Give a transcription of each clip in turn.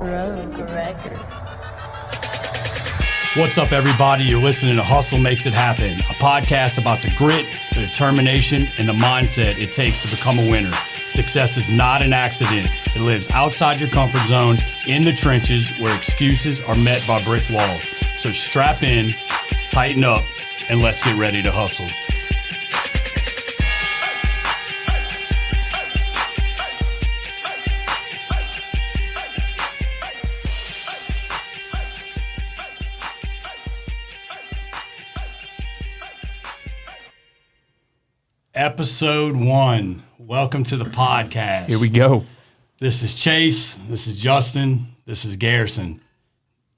Rogue Record. What's up, everybody? You're listening to Hustle Makes It Happen, a podcast about the grit, the determination, and the mindset it takes to become a winner. Success is not an accident. It lives outside your comfort zone, in the trenches, where excuses are met by brick walls. So strap in, tighten up, and let's get ready to hustle. Episode 1. Welcome to the podcast. Here we go. This is Chase. This is Justin. This is Garrison.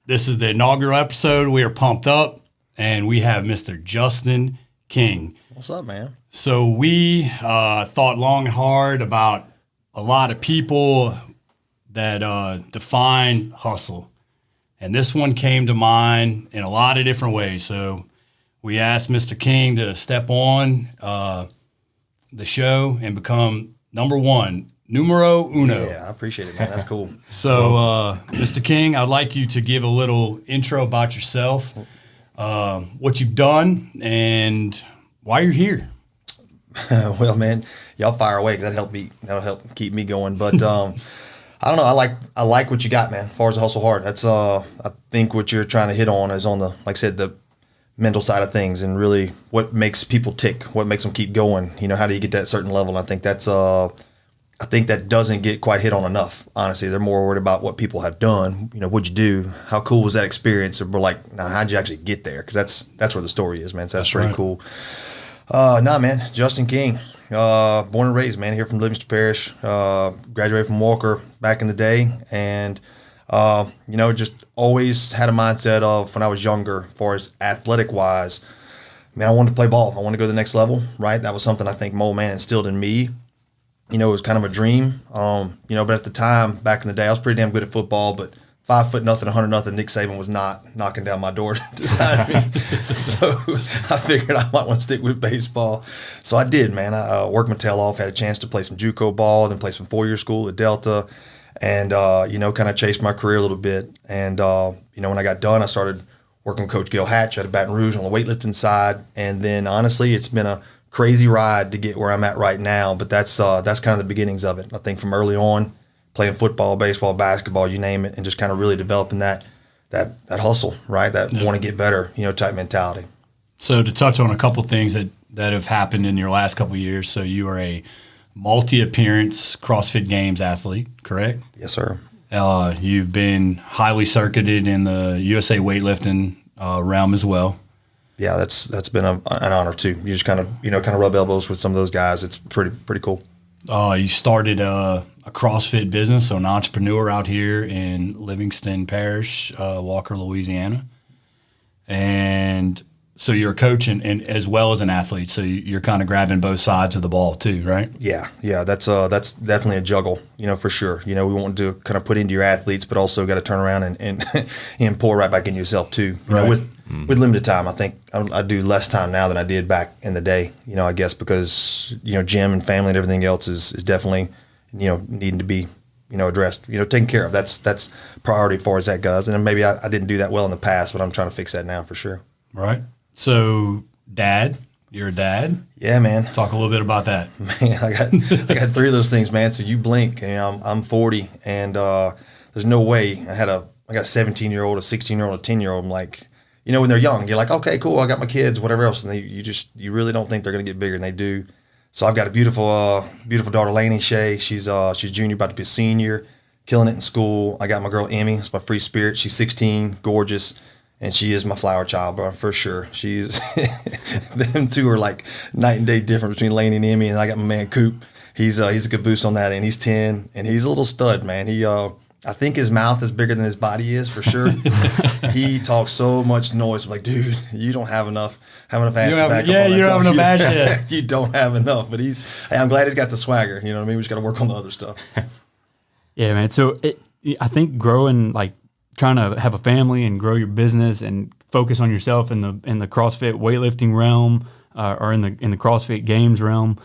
This is the inaugural episode. We are pumped up, and we have Mr. Justin King. What's up, man? So we thought long and hard about a lot of people that define hustle. And this one came to mind in a lot of different ways. So we asked Mr. King to step on the show and become number one, numero uno. Yeah, I appreciate it, man. That's cool. So, Mr. King, I'd like you to give a little intro about yourself, what you've done, and why you're here. Well, man, y'all fire away because that'll help keep me going. But I don't know. I like what you got, man. As far as the hustle hard, that's I think what you're trying to hit on is on the, like I said, the mental side of things, and really what makes people tick, what makes them keep going. You know, how do you get that certain level? And I think that's I think that doesn't get quite hit on enough. Honestly, they're more worried about what people have done. You know, what'd you do? How cool was that experience? Or we're like, now, how'd you actually get there? Because that's where the story is, man. So that's pretty cool. Man, Justin King, born and raised, man, here from Livingston Parish. Graduated from Walker back in the day, and just always had a mindset of, when I was younger, as far as athletic wise, man, I wanted to play ball. I wanted to go to the next level, right? That was something I think my old man instilled in me. You know, it was kind of a dream. But at the time, back in the day, I was pretty damn good at football, but 5'0", 100 Nick Saban was not knocking down my door to sign me. So I figured I might want to stick with baseball. So I did, man. I worked my tail off, had a chance to play some JUCO ball, then play some 4-year school at Delta, and, kind of chased my career a little bit. And, when I got done, I started working with Coach Gil Hatch out of Baton Rouge on the weightlifting side. And then, honestly, it's been a crazy ride to get where I'm at right now. But that's kind of the beginnings of it. I think from early on, playing football, baseball, basketball, you name it, and just kind of really developing that hustle, right? That want to get better, type mentality. So to touch on a couple of things that have happened in your last couple of years. So you are a multi-appearance CrossFit Games athlete, correct? Yes, sir. You've been highly circuited in the USA weightlifting realm as well. Yeah, that's been an honor too. You just kind of rub elbows with some of those guys. It's pretty cool. You started a CrossFit business, so an entrepreneur out here in Livingston Parish, Walker, Louisiana. And so you're a coach and as well as an athlete, so you're kind of grabbing both sides of the ball too, right? Yeah. That's definitely a juggle, for sure. We want to kind of put into your athletes, but also got to turn around and pour right back into yourself too. With limited time, I think I do less time now than I did back in the day. I guess because gym and family and everything else is definitely needing to be addressed, taken care of. That's priority as far as that goes. And then maybe I didn't do that well in the past, but I'm trying to fix that now for sure. Right. So, Dad, you're a dad. Yeah, man. Talk a little bit about that. Man, I got 3 of those things, man. So you blink, and I'm 40, and there's no way. I got a 17-year-old, a 16-year-old, a 10-year-old. I'm like, when they're young, you're like, okay, cool, I got my kids, whatever else, and you really don't think they're gonna get bigger, and they do. So I've got a beautiful daughter, Lainey Shay. She's junior, about to be a senior, killing it in school. I got my girl Emmy. It's my free spirit. She's 16, gorgeous. And she is my flower child, bro, for sure. She's them two are like night and day difference between Lainey and Emmy. And I got my man Coop. He's a caboose on that, and he's 10, and he's a little stud, man. He I think his mouth is bigger than his body is for sure. He talks so much noise. I'm like, dude, you don't have enough ass to back up on that. Yeah, you don't have enough ass yet. You don't have enough. But I'm glad he's got the swagger. You know what I mean? We just got to work on the other stuff. Yeah, man. So I think growing, like trying to have a family and grow your business and focus on yourself in the CrossFit weightlifting realm or in the CrossFit Games realm,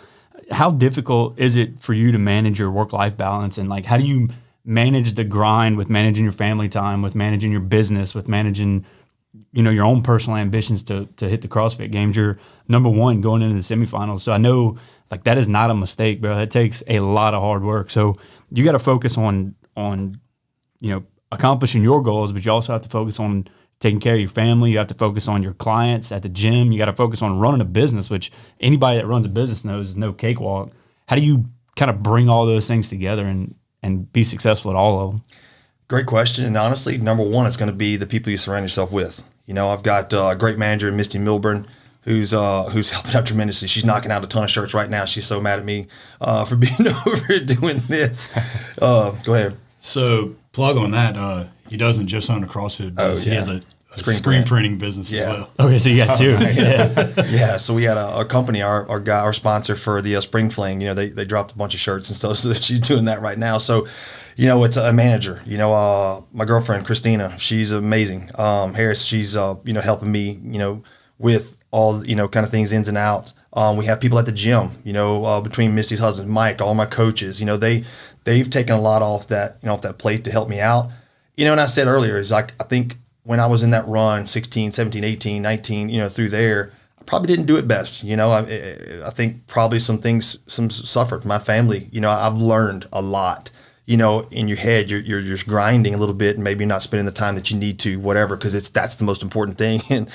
how difficult is it for you to manage your work-life balance, and like how do you manage the grind with managing your family time, with managing your business, with managing, your own personal ambitions to hit the CrossFit games. You're number one going into the semifinals. So I know like that is not a mistake, bro. That takes a lot of hard work. So you got to focus on, accomplishing your goals, but you also have to focus on taking care of your family. You have to focus on your clients at the gym. You got to focus on running a business, which anybody that runs a business knows is no cakewalk. How do you kind of bring all those things together and be successful at all of them? Great question. And honestly, number one, it's going to be the people you surround yourself with. I've got a great manager, Misty Milburn, who's helping out tremendously. She's knocking out a ton of shirts right now. She's so mad at me for being over here doing this. Go ahead. So plug on that. He doesn't just own a CrossFit business. He has a screen printing business as well. Okay, so you got two. Yeah. So we had a company, our sponsor for the Spring Fling. They dropped a bunch of shirts and stuff. So she's doing that right now. So, it's a manager. My girlfriend Christina, she's amazing. Harris, she's helping me. With all kind of things ins and outs. We have people at the gym. Between Misty's husband Mike, all my coaches. They've taken a lot off that plate to help me out. And I said earlier is like I think. When I was in that run, 16, 17, 18, 19, through there, I probably didn't do it best. I think probably some suffered. My family, I've learned a lot. In your head, you're just grinding a little bit and maybe not spending the time that you need to, whatever, because that's the most important thing. And,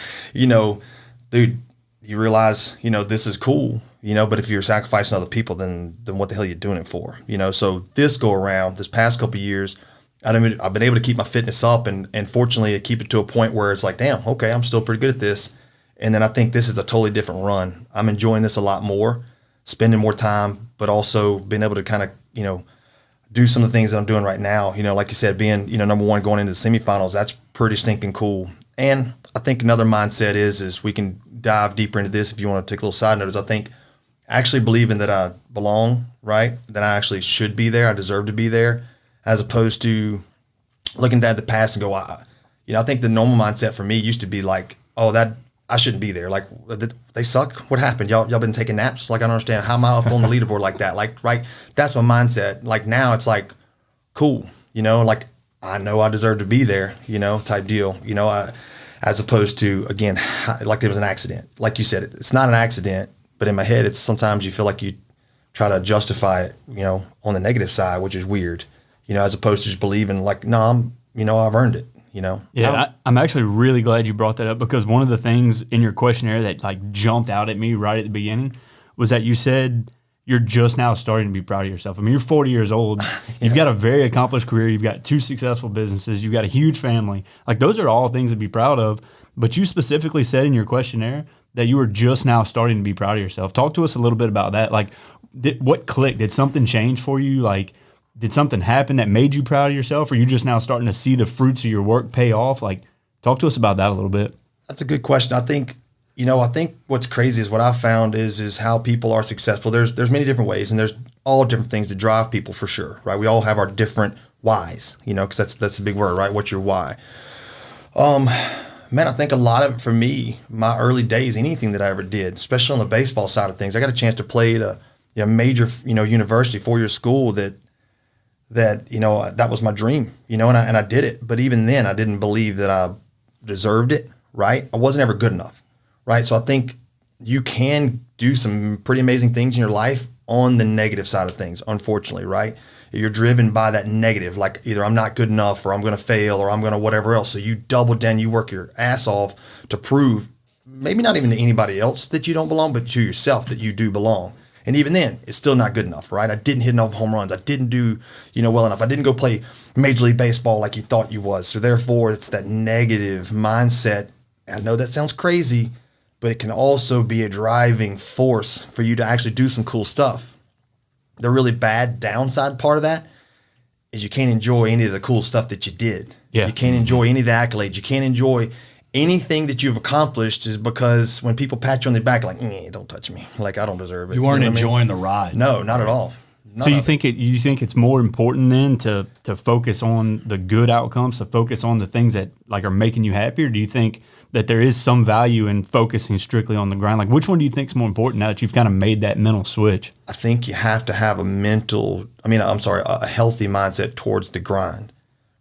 dude, you realize, this is cool, but if you're sacrificing other people, then what the hell are you doing it for? So this go around, this past couple of years, I've been able to keep my fitness up and fortunately I keep it to a point where it's like, damn, okay, I'm still pretty good at this. And then I think this is a totally different run. I'm enjoying this a lot more, spending more time, but also being able to kind of, do some of the things that I'm doing right now. Like you said, being, number one going into the semifinals, that's pretty stinking cool. And I think another mindset is we can dive deeper into this if you want to take a little side note, is I think actually believing that I belong, right? That I actually should be there. I deserve to be there. As opposed to looking at the past and go, I think the normal mindset for me used to be like, oh, that I shouldn't be there. Like they suck. What happened? Y'all been taking naps? Like I don't understand. How am I up on the leaderboard like that? Like right. That's my mindset. Like now it's like, cool. Like I know I deserve to be there. Type deal. As opposed to again, like it was an accident. Like you said, it's not an accident, but in my head, it's sometimes you feel like you try to justify it. On the negative side, which is weird. As opposed to just believing like, no, I've earned it, Yeah, I'm actually really glad you brought that up because one of the things in your questionnaire that like jumped out at me right at the beginning was that you said you're just now starting to be proud of yourself. I mean, you're 40 years old. You've got a very accomplished career. You've got 2 successful businesses. You've got a huge family. Like those are all things to be proud of. But you specifically said in your questionnaire that you were just now starting to be proud of yourself. Talk to us a little bit about that. Like what clicked? Did something change for you? Like, did something happen that made you proud of yourself, or are you just now starting to see the fruits of your work pay off? Like, talk to us about that a little bit. That's a good question. I think what's crazy is what I found is how people are successful. There's many different ways, and there's all different things that drive people for sure, right? We all have our different whys, because that's a big word, right? What's your why? Man, I think a lot of it for me, my early days, anything that I ever did, especially on the baseball side of things, I got a chance to play at a major, university, 4-year school that was my dream, and I did it. But even then I didn't believe that I deserved it, right? I wasn't ever good enough, right? So I think you can do some pretty amazing things in your life on the negative side of things, unfortunately, right? You're driven by that negative, like either I'm not good enough or I'm going to fail or I'm going to whatever else. So you double down, you work your ass off to prove maybe not even to anybody else that you don't belong, but to yourself that you do belong. And even then, it's still not good enough, right? I didn't hit enough home runs. I didn't do, well enough. I didn't go play Major League Baseball like you thought you was. So therefore, it's that negative mindset. I know that sounds crazy, but it can also be a driving force for you to actually do some cool stuff. The really bad downside part of that is you can't enjoy any of the cool stuff that you did. Yeah. You can't enjoy any of the accolades. You can't enjoy anything that you've accomplished is because when people pat you on the back, like, don't touch me. Like, I don't deserve it. You weren't enjoying the ride. No, not at all. So you think it's more important then to focus on the good outcomes, to focus on the things that like are making you happy, or do you think that there is some value in focusing strictly on the grind? Like, which one do you think is more important now that you've kind of made that mental switch? I think you have to have a healthy mindset towards the grind,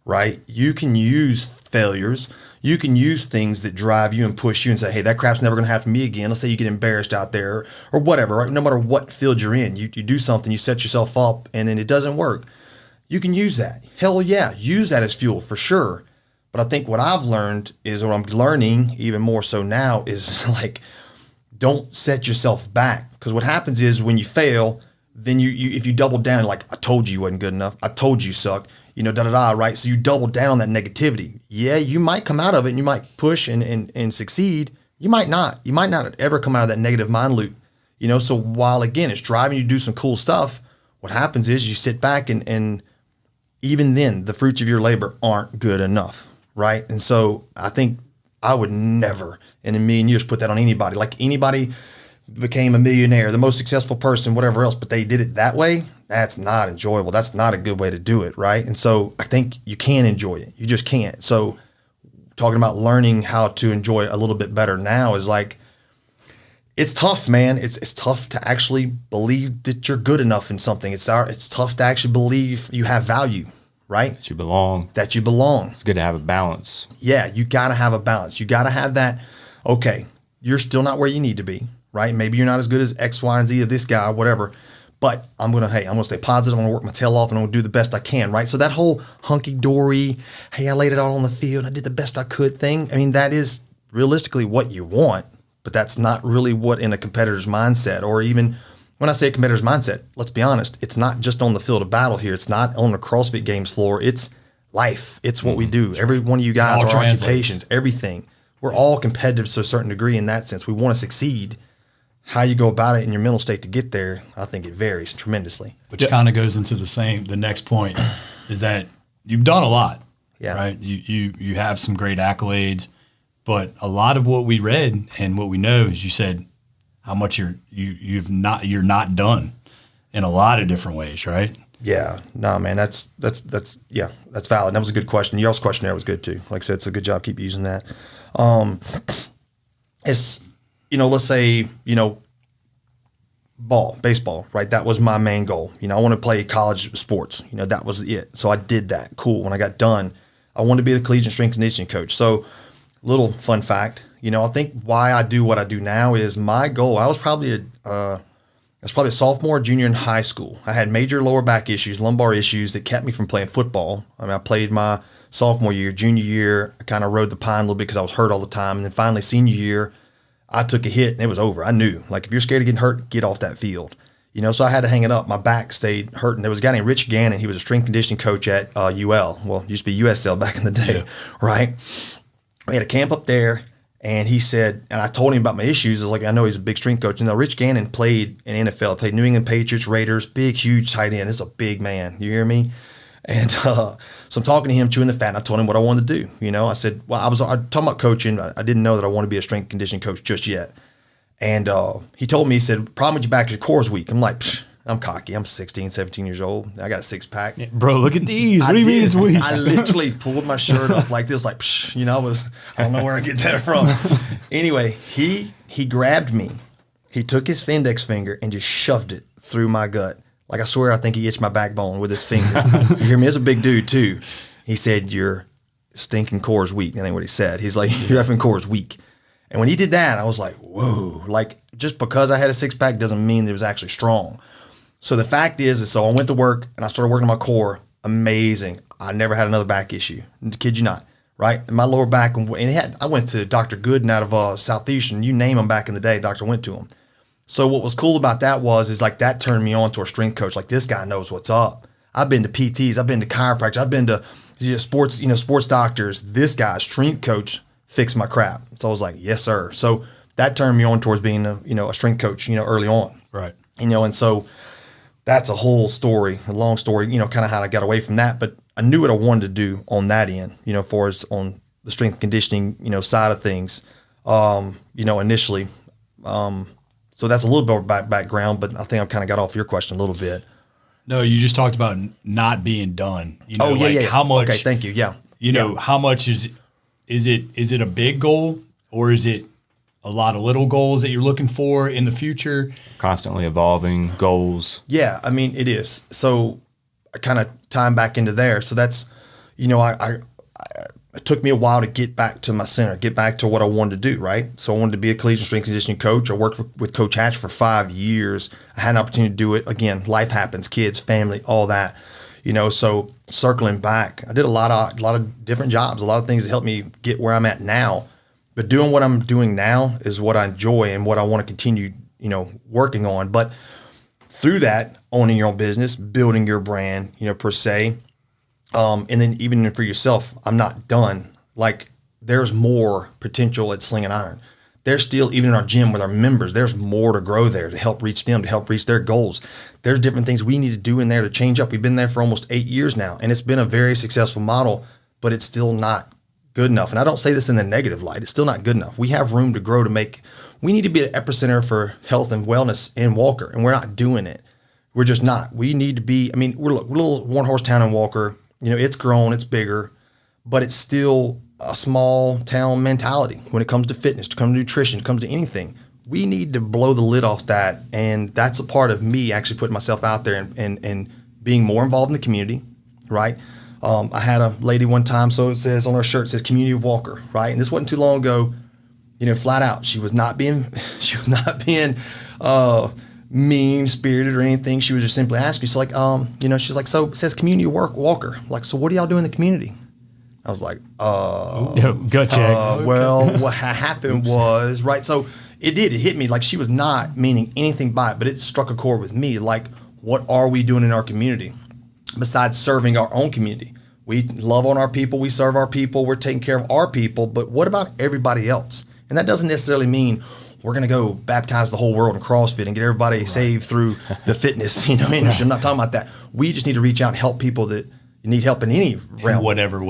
right? You can use failures. You can use things that drive you and push you and say, hey, that crap's never going to happen to me again. Let's say you get embarrassed out there or whatever, right? No matter what field you're in, you do something, you set yourself up and then it doesn't work. You can use that. Hell yeah, use that as fuel for sure. But I think what I've learned is, what I'm learning even more so now is like, don't set yourself back. Because what happens is when you fail, then you if you double down, like, I told you wasn't good enough. I told you suck. Right? So you double down on that negativity. Yeah, you might come out of it and you might push and succeed. You might not. You might not ever come out of that negative mind loop. So while, again, it's driving you to do some cool stuff, what happens is you sit back and even then, the fruits of your labor aren't good enough, right? And so I think I would never in a million years put that on anybody. Like, anybody became a millionaire, the most successful person, whatever else, but they did it that way. That's not enjoyable. That's not a good way to do it, right? And so I think you can enjoy it. You just can't. So talking about learning how to enjoy it a little bit better now is like, it's tough, man. It's tough to actually believe that you're good enough in something. It's tough to actually believe you have value, right? That you belong. It's good to have a balance. Yeah, you got to have a balance. You got to have that, okay, you're still not where you need to be, right? Maybe you're not as good as X, Y, and Z of this guy, whatever. But I'm going to stay positive. I'm going to work my tail off and I'm going to do the best I can, right? So that whole hunky-dory, hey, I laid it all on the field, I did the best I could thing, I mean, that is realistically what you want, but that's not really what in a competitor's mindset, or even when I say a competitor's mindset, let's be honest, it's not just on the field of battle here. It's not on the CrossFit Games floor. It's life. It's what we do. Every one of you guys, our occupations, everything. We're all competitive to a certain degree in that sense. We want to succeed. How you go about it in your mental state to get there, I think it varies tremendously. Which kind of goes into the next point is that you've done a lot, right? You have some great accolades, but a lot of what we read and what we know is you said how much you're not done in a lot of different ways, right? Yeah, no, man, that's valid. That was a good question. Your question there was good too. Like I said, so good job. Keep using that. It's, let's say, baseball, right? That was my main goal. I want to play college sports. That was it. So I did that. Cool. When I got done, I wanted to be the collegiate strength conditioning coach. So little fun fact, I think why I do what I do now is my goal. I was probably a sophomore, junior in high school. I had major lower back issues, lumbar issues that kept me from playing football. I mean, I played my sophomore year, junior year, I kind of rode the pine a little bit because I was hurt all the time. And then finally senior year, I took a hit and it was over. I knew, like, if you're scared of getting hurt, get off that field. So I had to hang it up. My back stayed hurting. There was a guy named Rich Gannon. He was a strength conditioning coach at UL. Well, it used to be USL back in the day, right? We had a camp up there, and he said, and I told him about my issues. I was like, I know he's a big strength coach. And Rich Gannon played in NFL, played New England Patriots, Raiders, big, huge tight end. This is a big man. You hear me? And so I'm talking to him, chewing the fat, and I told him what I wanted to do. I said, well, I was talking about coaching. I didn't know that I wanted to be a strength conditioning coach just yet. And he told me, he said, problem with your back is your core is weak. I'm like, I'm cocky. I'm 16, 17 years old. I got a six-pack. Yeah, bro, look at these. What do you mean it's weak? I literally pulled my shirt up like this, like, I don't know where I get that from. Anyway, he grabbed me. He took his index finger and just shoved it through my gut. Like, I swear, I think he itched my backbone with his finger. You hear me? It's a big dude, too. He said, your stinking core is weak. That ain't what he said. He's like, your effing core is weak. And when he did that, I was like, whoa. Like, just because I had a six-pack doesn't mean it was actually strong. So the fact is so I went to work and I started working on my core. Amazing. I never had another back issue. Kid you not, right? And my lower back, I went to Dr. Gooden out of Southeastern. You name him back in the day, doctor went to him. So what was cool about that is like that turned me on to a strength coach. Like, this guy knows what's up. I've been to PTs. I've been to chiropractors. I've been to sports doctors. This guy, strength coach, fixed my crap. So I was like, yes, sir. So that turned me on towards being a strength coach, early on. Right. And so that's a whole story, a long story, kind of how I got away from that. But I knew what I wanted to do on that end, for as on the strength conditioning, side of things, initially. So that's a little bit of background, but I think I've kind of got off your question a little bit. No, you just talked about not being done. You know, how much? Okay, thank you. Yeah. You know, how much is it a big goal, or is it a lot of little goals that you're looking for in the future? Constantly evolving goals. Yeah, I mean, it is. So I kind of time back into there. So that's, you know, it took me a while to get back to my center, get back to what I wanted to do, right? So I wanted to be a collegiate strength conditioning coach. I worked with Coach Hatch for 5 years. I had an opportunity to do it. Again, life happens, kids, family, all that. You know, so circling back, I did a lot of different jobs, a lot of things that helped me get where I'm at now. But doing what I'm doing now is what I enjoy and what I want to continue, you know, working on. But through that, owning your own business, building your brand, you know, per se, and then even for yourself, I'm not done. Like, there's more potential at Slingin Iron. There's still, even in our gym with our members, there's more to grow there to help reach them, to help reach their goals. There's different things we need to do in there to change up. We've been there for almost 8 years now, and it's been a very successful model, but it's still not good enough. And I don't say this in the negative light. It's still not good enough. We have room to grow we need to be an epicenter for health and wellness in Walker, and we're not doing it. We're just not. We need to be, I mean, we're a little one-horse town in Walker. You know, it's grown, it's bigger, but it's still a small town mentality when it comes to fitness, to come to nutrition, to comes to anything. We need to blow the lid off that, and that's a part of me actually putting myself out there and being more involved in the community, right? I had a lady one time, so it says on her shirt, it says Community of Walker, right? And this wasn't too long ago, you know, flat out. She was not being mean-spirited or anything. She was just simply asking. She's like, you know, she's like, so it says Community of Walker. Like, so what do y'all do in the community? I was like, gut check. well, what happened was, right, so it hit me. Like, she was not meaning anything by it, but it struck a chord with me. Like, what are we doing in our community besides serving our own community? We love on our people, we serve our people, we're taking care of our people, but what about everybody else? And that doesn't necessarily mean we're going to go baptize the whole world in CrossFit and get everybody saved through the fitness, you know, industry. I'm not talking about that. We just need to reach out and help people that need help in any realm. In whatever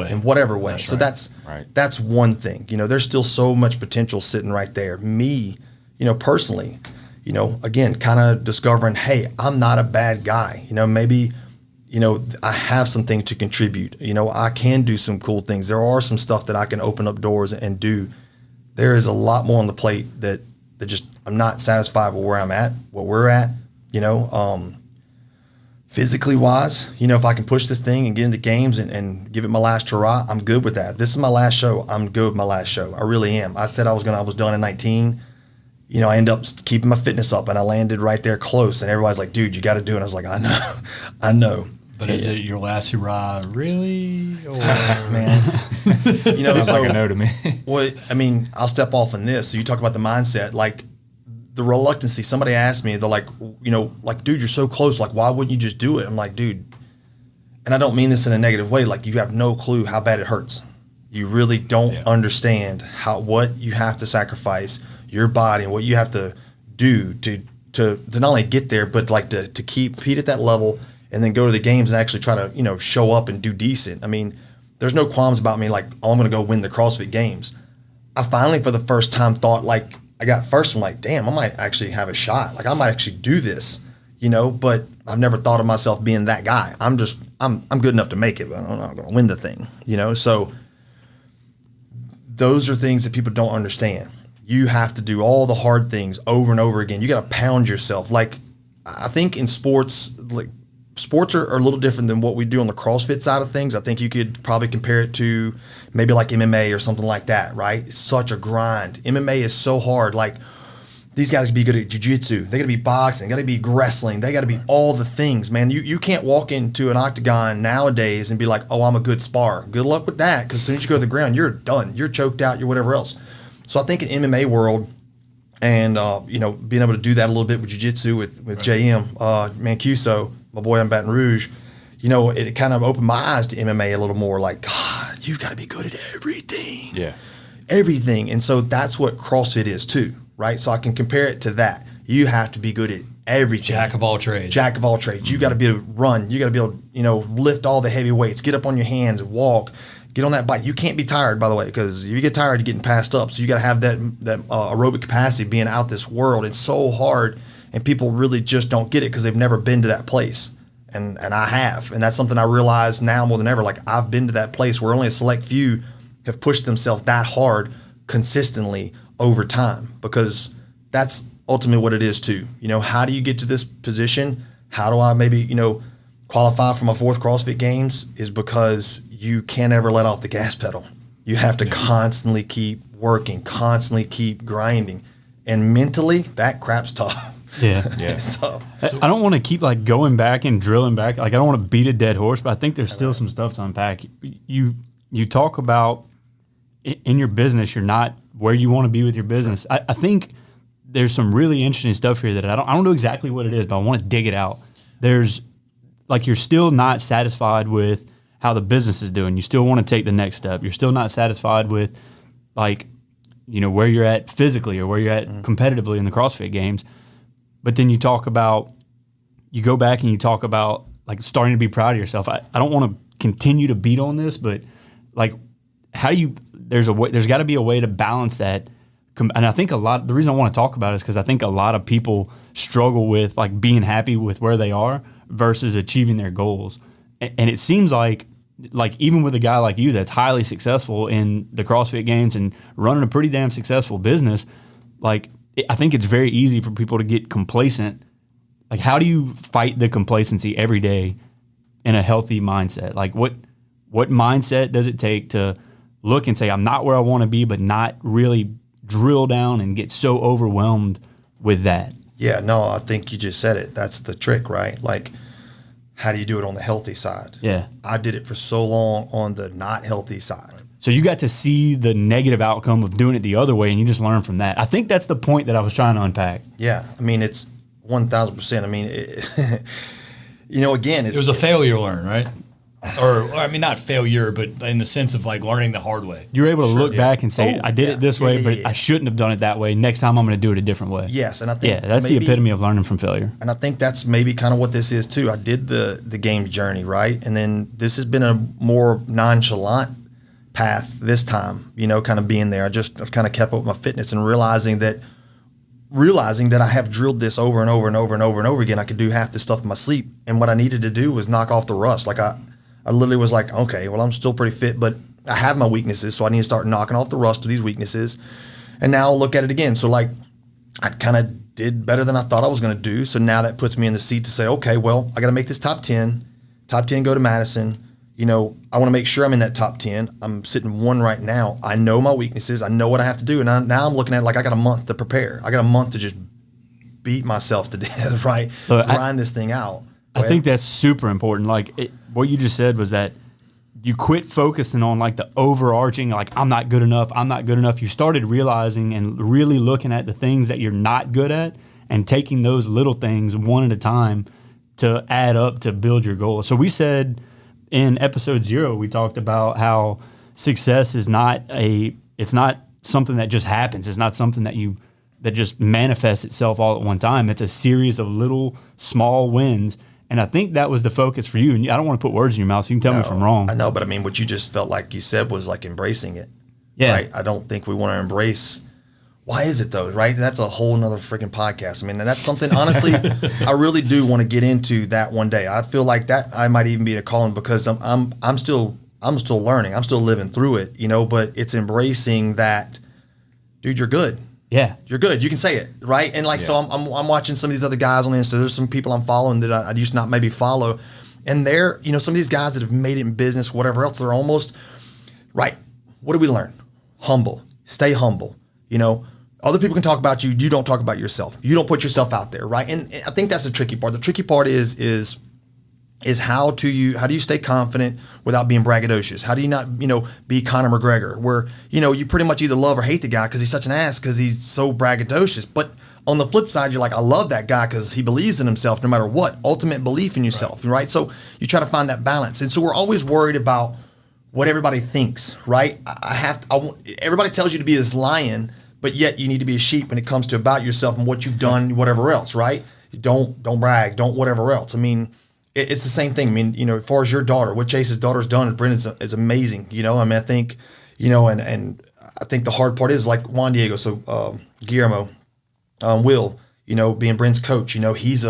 way. That's so that's one thing. You know, there's still so much potential sitting right there. Me, you know, personally, you know, again, kind of discovering, hey, I'm not a bad guy. You know, maybe, you know, I have something to contribute. You know, I can do some cool things. There are some stuff that I can open up doors and do. There is a lot more on the plate that just I'm not satisfied with where I'm at, what we're at, you know, physically wise. You know, if I can push this thing and get into games and give it my last hurrah, I'm good with that. This is my last show. I'm good with my last show. I really am. I said I was done in 19. You know, I end up keeping my fitness up, and I landed right there close. And everybody's like, dude, you got to do it. And I was like, I know. But is it your last hurrah, really? Or? Man, you know, Sounds like a no to me. Well, I mean, I'll step off on this. So you talk about the mindset, like the reluctancy. Somebody asked me, they're like, you know, like, dude, you're so close. Like, why wouldn't you just do it? I'm like, dude, and I don't mean this in a negative way. Like, you have no clue how bad it hurts. You really don't understand what you have to sacrifice, your body, and what you have to do to not only get there, but like to compete at that level. And then go to the games and actually try to, you know, show up and do decent. I mean, there's no qualms about me like, oh, I'm going to go win the CrossFit games. I finally, for the first time, thought like, I got first, I'm like, damn, I might actually have a shot. Like, I might actually do this, you know, but I've never thought of myself being that guy. I'm good enough to make it, but I'm not going to win the thing, you know? So those are things that people don't understand. You have to do all the hard things over and over again. You got to pound yourself. Like, I think in sports, like, sports are a little different than what we do on the CrossFit side of things. I think you could probably compare it to maybe like MMA or something like that, right? It's such a grind. MMA is so hard. Like, these guys be good at jiu-jitsu. They got to be boxing. They got to be wrestling. They got to be all the things, man. You can't walk into an octagon nowadays and be like, oh, I'm a good spar. Good luck with that, because as soon as you go to the ground, you're done. You're choked out. You're whatever else. So I think in MMA world, and you know, being able to do that a little bit with jiu-jitsu with JM Mancuso, my boy in Baton Rouge, you know, it kind of opened my eyes to MMA a little more. Like, God, you've got to be good at everything. Yeah. Everything. And so that's what CrossFit is too, right? So I can compare it to that. You have to be good at everything. Jack of all trades. Jack of all trades. You got to be able to run. You got to be able to, you know, lift all the heavy weights, get up on your hands, walk, get on that bike. You can't be tired, by the way, because if you get tired, you're getting passed up. So you got to have that aerobic capacity being out this world. It's so hard. And people really just don't get it because they've never been to that place. And I have. And that's something I realize now more than ever. Like, I've been to that place where only a select few have pushed themselves that hard consistently over time, because that's ultimately what it is too. You know, how do you get to this position? How do I maybe, you know, qualify for my 4th CrossFit Games? Is because you can't ever let off the gas pedal. You have to constantly keep working, constantly keep grinding. And mentally, that crap's tough. Yeah. It's tough. I don't want to keep like going back and drilling back. Like, I don't want to beat a dead horse, but I think there's still some stuff to unpack. You talk about in your business, you're not where you want to be with your business. I think there's some really interesting stuff here that I don't know exactly what it is, but I want to dig it out. There's like, you're still not satisfied with how the business is doing. You still want to take the next step. You're still not satisfied with, like, you know, where you're at physically or where you're at competitively in the CrossFit Games. But then you go back and you talk about like starting to be proud of yourself. I don't want to continue to beat on this, but like, there's got to be a way to balance that. And I think the reason I want to talk about it is because I think a lot of people struggle with like being happy with where they are versus achieving their goals. And it seems like even with a guy like you that's highly successful in the CrossFit Games and running a pretty damn successful business, like, I think it's very easy for people to get complacent. Like, how do you fight the complacency every day in a healthy mindset? Like, what mindset does it take to look and say, I'm not where I want to be, but not really drill down and get so overwhelmed with that? Yeah, no, I think you just said it. That's the trick, right? Like, how do you do it on the healthy side? Yeah. I did it for so long on the not healthy side. So you got to see the negative outcome of doing it the other way, and you just learn from that. I think that's the point that I was trying to unpack. Yeah, I mean, it's 1,000%. I mean, you know, again, it was a failure to learn, right? Or I mean, not failure, but in the sense of like learning the hard way. You're able to look back and say, I did it this way, but I shouldn't have done it that way. Next time I'm going to do it a different way. Yes, and I think that's the epitome of learning from failure. And I think that's maybe kind of what this is too. I did the games journey, right? And then this has been a more nonchalant path this time, you know, kind of being there. I've kind of kept up with my fitness and realizing that I have drilled this over and over and over and over and over again. I could do half this stuff in my sleep. And what I needed to do was knock off the rust. Like I literally was like, okay, well, I'm still pretty fit, but I have my weaknesses. So I need to start knocking off the rust of these weaknesses. And now I'll look at it again. So like, I kind of did better than I thought I was going to do. So now that puts me in the seat to say, okay, well, I got to make this top 10 go to Madison. You know, I want to make sure I'm in that top 10. I'm sitting 1 right now. I know my weaknesses. I know what I have to do. And now I'm looking at it like I got a month to prepare. I got a month to just beat myself to death, right? Grind this thing out. I think that's super important. Like, what you just said was that you quit focusing on like the overarching, like, I'm not good enough. You started realizing and really looking at the things that you're not good at and taking those little things one at a time to add up to build your goal. So we said in episode 0, we talked about how success is it's not something that just happens. It's not something that just manifests itself all at one time. It's a series of little small wins. And I think that was the focus for you. And I don't want to put words in your mouth, so you can tell me if I'm wrong. I know, but I mean, what you just felt like you said was like embracing it. Yeah. Right? I don't think we want to embrace. Why is it though, right? That's a whole nother freaking podcast. I mean, and that's something, honestly, I really do want to get into that one day. I feel like that I might even be a calling because I'm still learning. I'm still living through it, you know, but it's embracing that, dude, you're good. Yeah. You're good. You can say it, right? And like, so I'm watching some of these other guys on Insta. There's some people I'm following that I used to not maybe follow. And they're, you know, some of these guys that have made it in business, whatever else, they're almost, right, what do we learn? Humble. Stay humble. You know, other people can talk about you. You don't talk about yourself. You don't put yourself out there, right? And I think that's the tricky part. The tricky part is how do you stay confident without being braggadocious? How do you not, you know, be Conor McGregor, where, you know, you pretty much either love or hate the guy because he's such an ass because he's so braggadocious. But on the flip side, you're like, I love that guy because he believes in himself no matter what. Ultimate belief in yourself, right? So you try to find that balance. And so we're always worried about what everybody thinks, right? Everybody tells you to be this lion, but yet you need to be a sheep when it comes to about yourself and what you've done, whatever else, right? Don't brag, don't whatever else. I mean, it's the same thing. I mean, you know, as far as your daughter, what Chase's daughter's done, Brendan's is amazing. You know, I mean, I think, you know, and I think the hard part is like Juan Diego. So Guillermo, Will, you know, being Brent's coach, you know, he's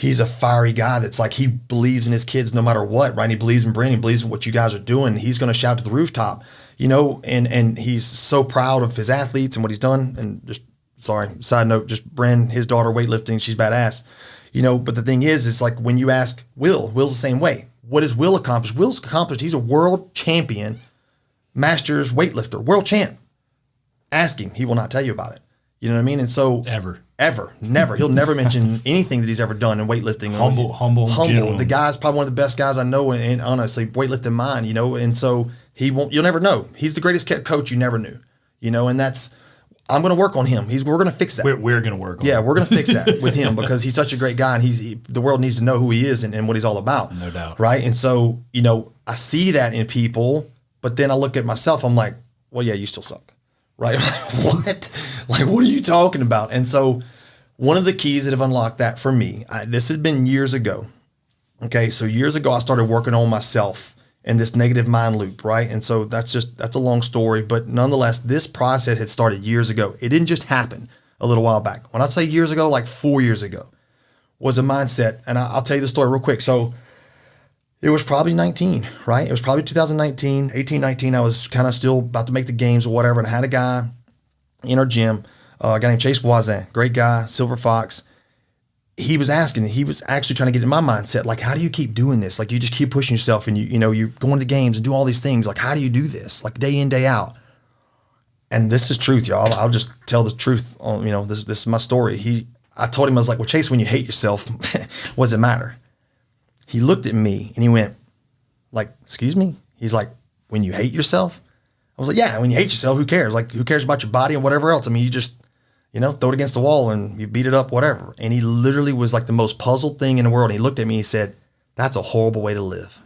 he's a fiery guy that's like, he believes in his kids no matter what, right? And he believes in Brandon, he believes in what you guys are doing. He's going to shout to the rooftop, you know, and he's so proud of his athletes and what he's done. And just, sorry, side note, just Bren, his daughter weightlifting, she's badass, you know. But the thing is, it's like when you ask Will's the same way. What has Will accomplished? Will's accomplished, he's a world champion, masters weightlifter, world champ. Ask him, he will not tell you about it. You know what I mean? And so Ever, never. He'll never mention anything that he's ever done in weightlifting. Humble. The guy's probably one of the best guys I know, and honestly, weightlifting mine, you know. And so you'll never know. He's the greatest coach you never knew, you know. And I'm going to work on him. We're going to fix that. We're going to work on Yeah, we're going to fix that with him because he's such a great guy, and the world needs to know who he is and what he's all about. No doubt. Right? And so, you know, I see that in people, but then I look at myself, I'm like, well, yeah, you still suck. Right? What? Like, what are you talking about? And so one of the keys that have unlocked that for me, this has been years ago. Okay, so years ago, I started working on myself in this negative mind loop, right? And so that's a long story, but nonetheless, this process had started years ago. It didn't just happen a little while back. When I say years ago, like 4 years ago, was a mindset. And I'll tell you the story real quick. So it was probably 19, right? It was probably 2019, 18, 19. I was kind of still about to make the games or whatever, and I had a guy in our gym, a guy named Chase Voisin, great guy, Silver Fox. He was actually trying to get in my mindset, like, how do you keep doing this? Like, you just keep pushing yourself, and you're going to games and do all these things. Like, how do you do this? Like, day in, day out. And this is truth, y'all. I'll just tell the truth. This is my story. I told him, I was like, well, Chase, when you hate yourself, what does it matter? He looked at me and he went, like, excuse me? He's like, when you hate yourself? I was like, yeah, when you hate yourself, who cares? Like, who cares about your body and whatever else? I mean, you just, throw it against the wall and you beat it up, whatever. And he literally was like the most puzzled thing in the world. And he looked at me and he said, that's a horrible way to live.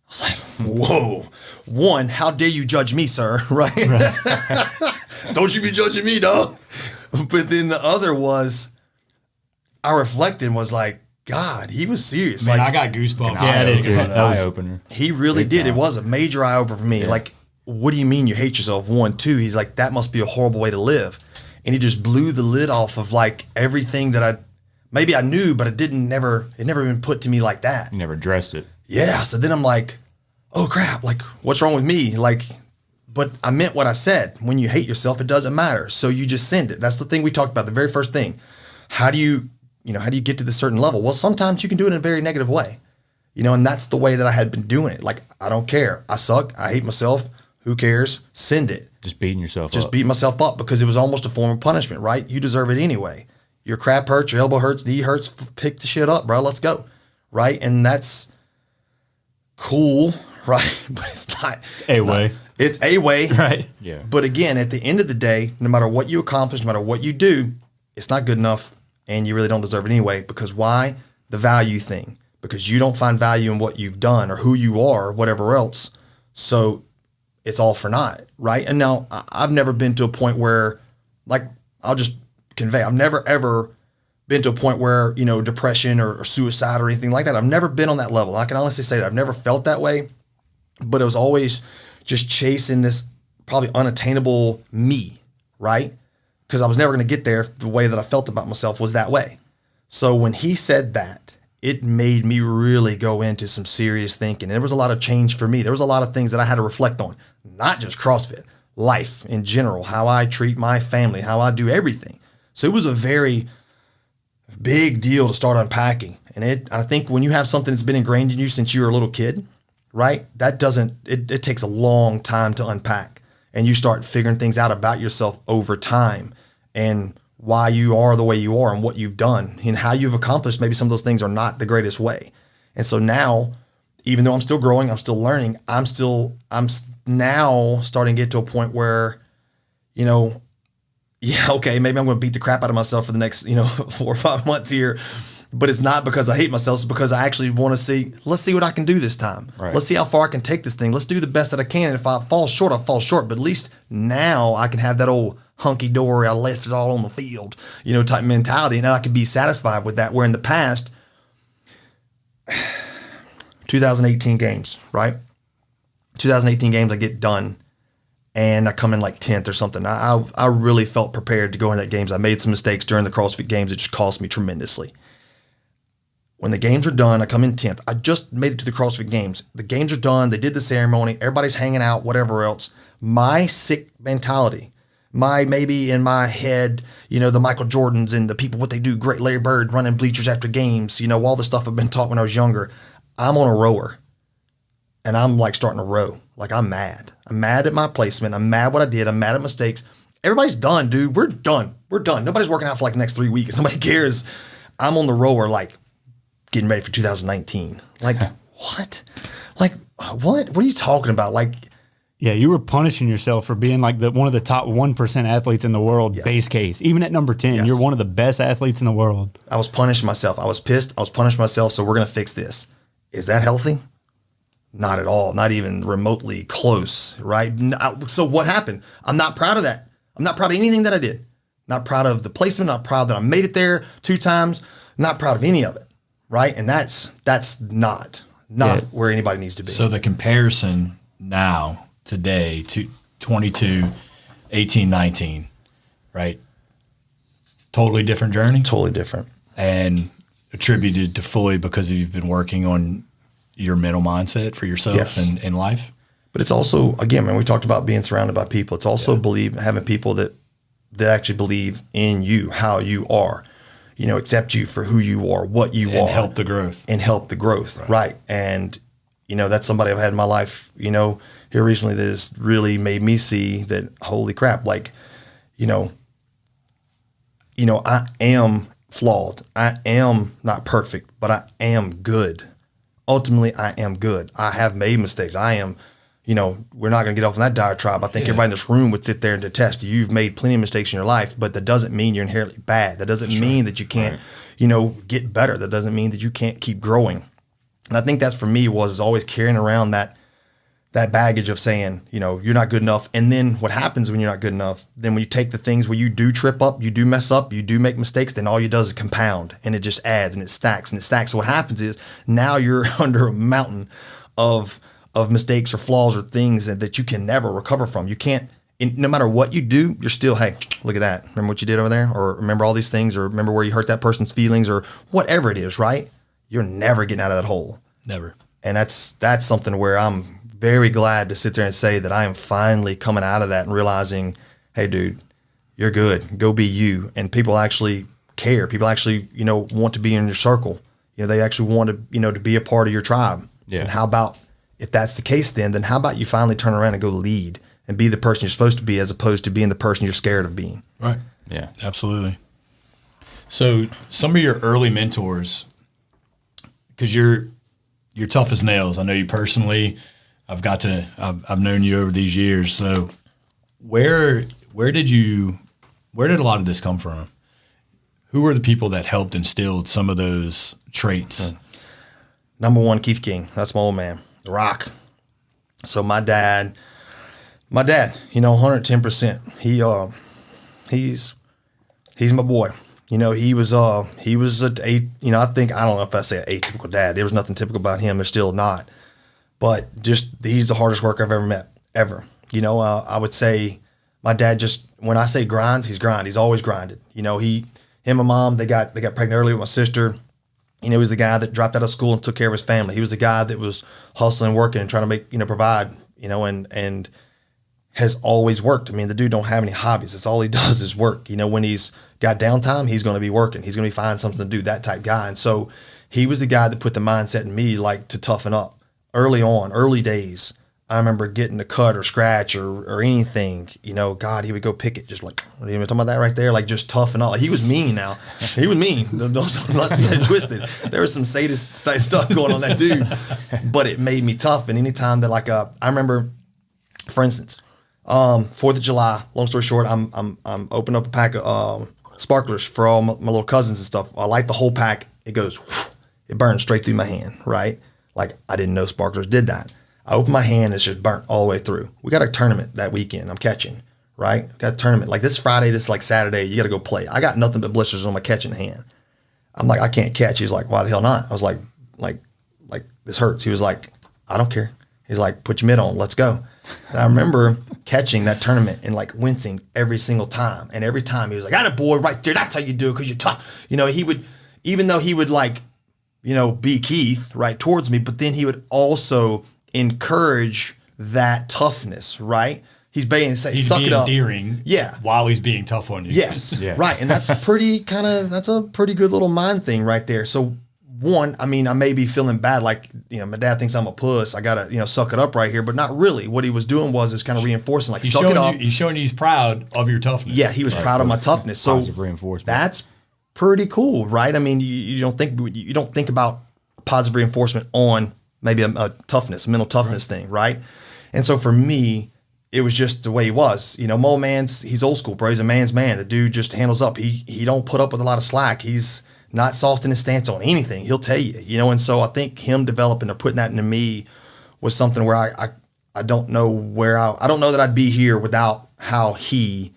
I was like, whoa. One, how dare you judge me, sir? Right? Don't you be judging me, dog. But then the other was, I reflected and was like, God, he was serious. Man, like, I got goosebumps. Yeah, I did too. That was eye opener. He really did. It was a major eye opener for me. Yeah. Like, what do you mean you hate yourself? One, two, he's like, that must be a horrible way to live. And he just blew the lid off of like everything that maybe I knew, but it never been put to me like that. You never addressed it. Yeah. So then I'm like, oh crap, like what's wrong with me? Like, but I meant what I said. When you hate yourself, it doesn't matter. So you just send it. That's the thing we talked about, the very first thing. How do you get to this certain level? Well, sometimes you can do it in a very negative way, and that's the way that I had been doing it. Like, I don't care. I suck. I hate myself. Who cares? Send it. Just beating yourself up. Just beat myself up because it was almost a form of punishment, right? You deserve it anyway. Your crap hurts, your elbow hurts, knee hurts, pick the shit up, bro. Let's go. Right? And that's cool, right? But it's not. It's a way. Right. Yeah. But again, at the end of the day, no matter what you accomplish, no matter what you do, it's not good enough. And you really don't deserve it anyway. Because why? The value thing. Because you don't find value in what you've done or who you are or whatever else. So it's all for naught, right? And now I've never been to a point where, like, I'll just convey, I've never ever been to a point where, depression or suicide or anything like that. I've never been on that level. I can honestly say that I've never felt that way, but it was always just chasing this probably unattainable me, right? Because I was never going to get there if the way that I felt about myself was that way. So when he said that, it made me really go into some serious thinking. There was a lot of change for me. There was a lot of things that I had to reflect on, not just CrossFit, life in general, how I treat my family, how I do everything. So it was a very big deal to start unpacking. And I think when you have something that's been ingrained in you since you were a little kid, right, it takes a long time to unpack. And you start figuring things out about yourself over time and why you are the way you are and what you've done and how you've accomplished maybe some of those things are not the greatest way. And so now, even though I'm still growing, I'm still learning, I'm now starting to get to a point where, okay, maybe I'm going to beat the crap out of myself for the next, 4 or 5 months here. But it's not because I hate myself. It's because I actually want to let's see what I can do this time. Right. Let's see how far I can take this thing. Let's do the best that I can. And if I fall short, I fall short. But at least now I can have that old hunky-dory, I left it all on the field, type mentality. And I can be satisfied with that. Where in the past, 2018 games, right? 2018 games, I get done. And I come in like 10th or something. I really felt prepared to go in that games. I made some mistakes during the CrossFit games. It just cost me tremendously. When the games are done, I come in 10th. I just made it to the CrossFit games. The games are done. They did the ceremony. Everybody's hanging out, whatever else. My sick mentality, maybe in my head, the Michael Jordans and the people, what they do, great Larry Bird running bleachers after games, all the stuff I've been taught when I was younger. I'm on a rower and I'm like starting to row. Like I'm mad. I'm mad at my placement. I'm mad what I did. I'm mad at mistakes. Everybody's done, dude. We're done. We're done. Nobody's working out for like the next 3 weeks. Nobody cares. I'm on the rower, like getting ready for 2019. Like what? Like what? What are you talking about? Like, yeah, you were punishing yourself for being like one of the top 1% athletes in the world. Yes. Base case, even at number 10, Yes. you're one of the best athletes in the world. I was punishing myself. I was pissed. I was punishing myself. So we're going to fix this. Is that healthy? Not at all. Not even remotely close. Right. So what happened? I'm not proud of that. I'm not proud of anything that I did. Not proud of the placement. Not proud that I made it there 2 times. Not proud of any of it. Right. And that's not where anybody needs to be. So the comparison now, today, to 22, 18, 19, right? Totally different journey. Totally different. And attributed to fully because you've been working on your mental mindset for yourself Yes. and in life. But it's also, again, man, we talked about being surrounded by people. It's also having people that actually believe in you, how you are, accept you for who you are, what you are. And help the growth. Right. And, that's somebody I've had in my life, here recently that has really made me see that, holy crap, like, I am flawed. I am not perfect, but I am good. Ultimately, I am good. I have made mistakes. I am, we're not going to get off on that diatribe. I think everybody in this room would sit there and attest. You've made plenty of mistakes in your life, but that doesn't mean you're inherently bad. That doesn't mean that you can't, get better. That doesn't mean that you can't keep growing. And I think that's for me was always carrying around that baggage of saying, you're not good enough. And then what happens when you're not good enough, then when you take the things where you do trip up, you do mess up, you do make mistakes, then all you does is compound and it just adds and it stacks and it stacks. So what happens is now you're under a mountain of mistakes or flaws or things that you can never recover from. You can't, no matter what you do, you're still, hey, look at that. Remember what you did over there? Or remember all these things? Or remember where you hurt that person's feelings or whatever it is, right? You're never getting out of that hole. Never. And that's something where I'm very glad to sit there and say that I am finally coming out of that and realizing, hey, dude, you're good. Go be you. And people actually care. People actually, want to be in your circle. They actually want to, to be a part of your tribe. Yeah. And how about, if that's the case, then how about you finally turn around and go lead and be the person you're supposed to be as opposed to being the person you're scared of being. Right. Yeah. Absolutely. So some of your early mentors, because you're tough as nails. I know you personally. I've known you over these years. So where did a lot of this come from? Who were the people that helped instilled some of those traits? Number one, Keith King. That's my old man, The Rock. So my dad, 110%. He's my boy. He was I don't know if I say an atypical dad. There was nothing typical about him. There's still not. But just, he's the hardest worker I've ever met, ever. I would say my dad when I say grinds, he's always grinded. Him and mom, they got pregnant early with my sister. He was the guy that dropped out of school and took care of his family. He was the guy that was hustling, working, and trying to make, provide, and has always worked. I mean, the dude don't have any hobbies. That's all he does is work. When he's got downtime, he's going to be working. He's going to be finding something to do, that type guy. And so he was the guy that put the mindset in me, like, to toughen up. Early days, I remember getting a cut or scratch or anything, God, he would go pick it just like, what are you talking about that right there? Like, just toughen up. Like, he was mean now. He was mean. Let's get it twisted. There was some sadist stuff going on that dude, but it made me tough. And anytime that I remember, for instance, 4th of July, long story short, I'm opening up a pack of sparklers for all my little cousins and stuff. I light the whole pack. It goes, whoosh, it burns straight through my hand, right? Like, I didn't know sparklers did that. I open my hand, it's just burnt all the way through. We got a tournament that weekend. I'm catching, right? Got a tournament. Like this Friday, this like Saturday, you got to go play. I got nothing but blisters on my catching hand. I'm like, I can't catch. He's like, why the hell not? I was like, this hurts. He was like, I don't care. He's like, put your mitt on, let's go. And I remember catching that tournament and like wincing every single time. And every time he was like, atta boy, right there, that's how you do it because you're tough. He would, even though he would like be Keith, right, towards me, but then he would also encourage that toughness, right? He's being say, he's suck being it up. endearing, while he's being tough on you. Yes, right, and that's a pretty good little mind thing right there. So one, I may be feeling bad, like my dad thinks I'm a puss. I gotta suck it up right here, but not really. What he was doing was kind of reinforcing, like suck it up. He's showing you he's proud of your toughness. Yeah, he was proud of my toughness. So positive reinforcement. That's pretty cool, right? you don't think about positive reinforcement on maybe a mental toughness thing, right? And so for me, it was just the way he was. Mo Man's, he's old school, bro. He's a man's man. The dude just handles up. He don't put up with a lot of slack. He's not soft in his stance on anything. He'll tell you, and so I think him developing or putting that into me was something where I don't know I don't know that I'd be here without how he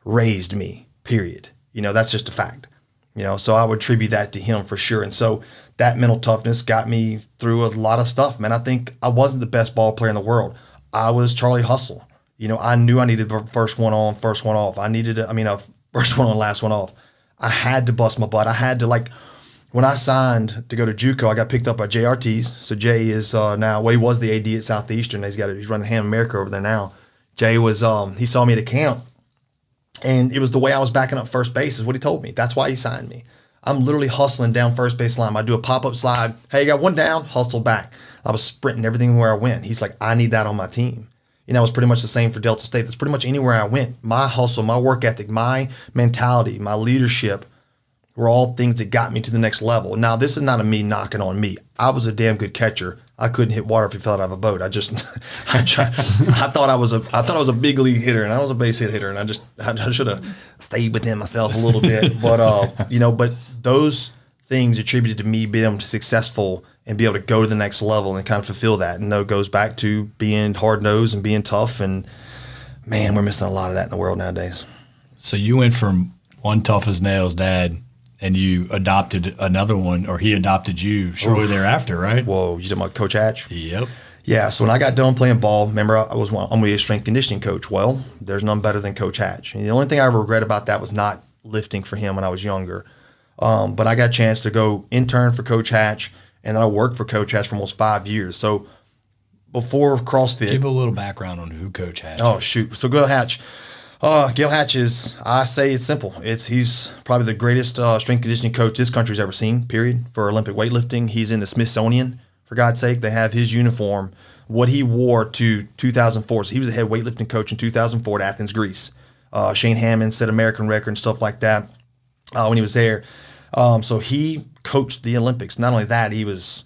raised me, period. That's just a fact. So I would attribute that to him for sure. And so that mental toughness got me through a lot of stuff, man. I think I wasn't the best ball player in the world. I was Charlie Hustle. I knew I needed the first one on, first one off. I needed a first one on, last one off. I had to bust my butt. I had to, when I signed to go to JUCO, I got picked up by Jay Ortiz. So Jay is now, he was the AD at Southeastern. He's running Ham America over there now. Jay was, he saw me at a camp, and it was the way I was backing up first base is what he told me. That's why he signed me. I'm literally hustling down first base line. I do a pop-up slide. Hey, you got one down, hustle back. I was sprinting everything where I went. He's like, I need that on my team. It was pretty much the same for Delta State. That's pretty much anywhere I went. My hustle, my work ethic, my mentality, my leadership were all things that got me to the next level. Now, this is not a me knocking on me. I was a damn good catcher. I couldn't hit water if you fell out of a boat. I thought I was a big league hitter, and I was a base hit hitter, and I should have stayed within myself a little bit. But but those things attributed to me being successful and be able to go to the next level and kind of fulfill that. And it goes back to being hard-nosed and being tough. And, man, we're missing a lot of that in the world nowadays. So you went from one tough as nails dad, and you adopted another one, or he adopted you shortly thereafter, right? Whoa, you talking about Coach Hatch? Yep. Yeah, so when I got done playing ball, remember I'm going to be a strength conditioning coach. Well, there's none better than Coach Hatch. And the only thing I ever regret about that was not lifting for him when I was younger. But I got a chance to go intern for Coach Hatch, and then I worked for Coach Hatch for almost 5 years. So before CrossFit. Give a little background on who Coach Hatch is. Oh, shoot. So Gil Hatch. Gil Hatch is, I say it's simple. He's probably the greatest strength conditioning coach this country's ever seen, period, for Olympic weightlifting. He's in the Smithsonian, for God's sake. They have his uniform, what he wore to 2004. So he was the head weightlifting coach in 2004 at Athens, Greece. Shane Hammond set American record and stuff like that when he was there. So he coached the Olympics. Not only that, he was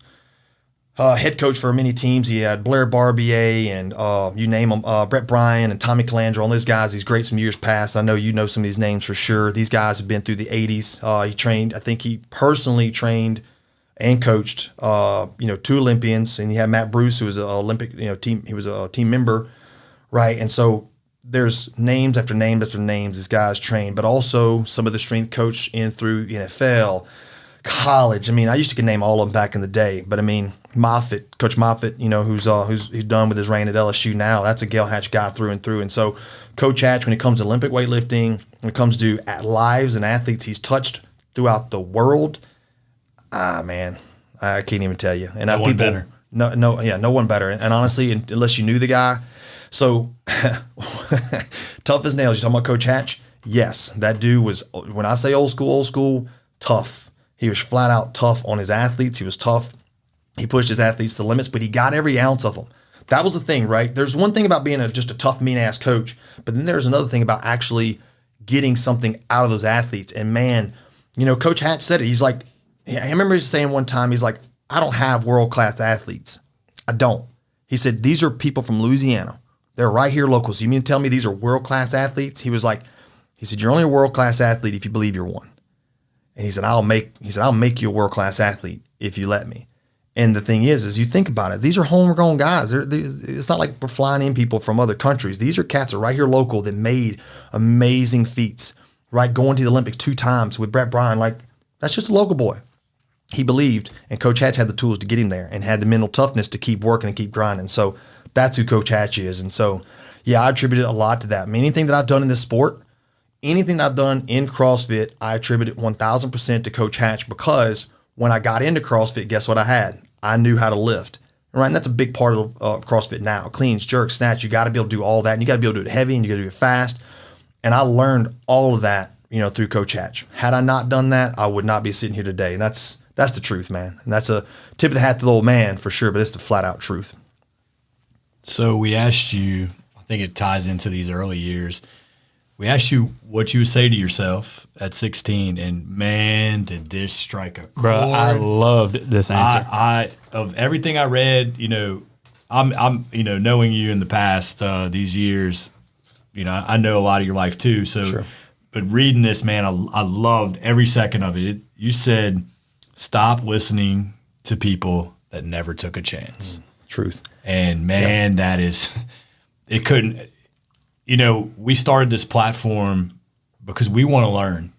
head coach for many teams. He had Blair Barbier and you name them, Brett Bryan and Tommy Calandra, all those guys. He's great some years past. I know you know some of these names for sure. These guys have been through the 80s. He trained, I think he personally trained and coached, 2 Olympians. And you had Matt Bruce, who was an Olympic, team. He was a team member, right? And so there's names after names after names this guy's trained, but also some of the strength coach in through NFL, college. I used to name all of them back in the day, but Moffitt, Coach Moffitt, who's done with his reign at LSU now. That's a Gil Hatch guy through and through. And so Coach Hatch, when it comes to Olympic weightlifting, when it comes to lives and athletes he's touched throughout the world, man, I can't even tell you. And no one better. No one better. And honestly, unless you knew the guy, so tough as nails. You talking about Coach Hatch? Yes, that dude was. When I say old school, tough. He was flat out tough on his athletes. He was tough. He pushed his athletes to the limits, but he got every ounce of them. That was the thing, right? There's one thing about being just a tough, mean-ass coach, but then there's another thing about actually getting something out of those athletes. And man, Coach Hatch said it. He's like, I remember saying one time, he's like, I don't have world-class athletes. I don't. He said, these are people from Louisiana. They're right here local. So you mean to tell me these are world-class athletes? He said, you're only a world-class athlete if you believe you're one. And he said, I'll make you a world-class athlete if you let me. And the thing is you think about it, these are homegrown guys. It's not like we're flying in people from other countries. These are cats that are right here local that made amazing feats, right? Going to the Olympics 2 times with Brett Bryan, that's just a local boy. He believed, and Coach Hatch had the tools to get him there and had the mental toughness to keep working and keep grinding. So that's who Coach Hatch is. And so, yeah, I attributed a lot to that. Anything that I've done in this sport, anything that I've done in CrossFit, I attribute it 1,000% to Coach Hatch because when I got into CrossFit, guess what I had? I knew how to lift. Right, and that's a big part of CrossFit now. Cleans, jerks, snatch. You got to be able to do all that, and you got to be able to do it heavy, and you got to do it fast. And I learned all of that, through Coach Hatch. Had I not done that, I would not be sitting here today. And that's the truth, man. And that's a tip of the hat to the old man for sure, but it's the flat out truth. So we asked you, I think it ties into these early years. We asked you what you would say to yourself at 16, and man, did this strike a chord. Bro, I loved this answer. I of everything I read, I'm knowing you in the past these years, I know a lot of your life too. So, sure. But reading this, man, I loved every second of it. You said, "Stop listening to people that never took a chance." Truth. And man, that is, it couldn't. We started this platform because we want to learn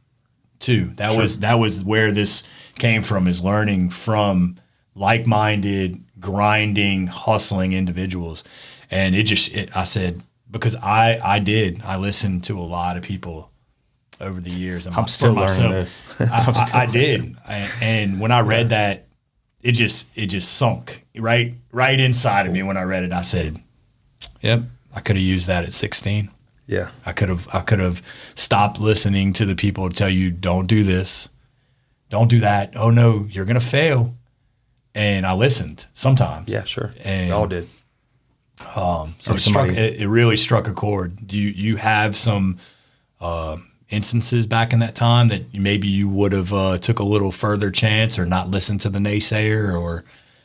too. That was where this came from, is learning from like-minded, grinding, hustling individuals. And I said, because I listened to a lot of people over the years. I'm still learning this. I did. And when I read that, it just sunk right inside of me. When I read it, I said, yep. I could have used that at 16. Yeah. I could have stopped listening to the people who tell you, don't do this, don't do that. Oh no, you're going to fail. And I listened sometimes. Yeah, sure. And we all did. So it really struck a chord. Do you have some instances back in that time that maybe you would have took a little further chance or not listened to the naysayer, or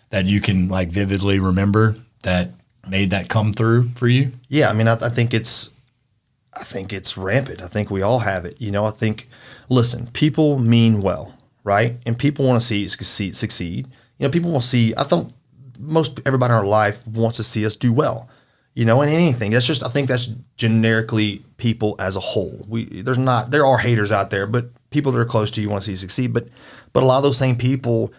that you can like vividly remember that made that come through for you? Yeah, I mean, I think it's rampant. I think we all have it. I think, listen, people mean well, right? And people want to see us succeed. People want to see. I think everybody in our life wants to see us do well. In anything. I think that's generically people as a whole. There are haters out there, but people that are close to you want to see you succeed. But a lot of those same people,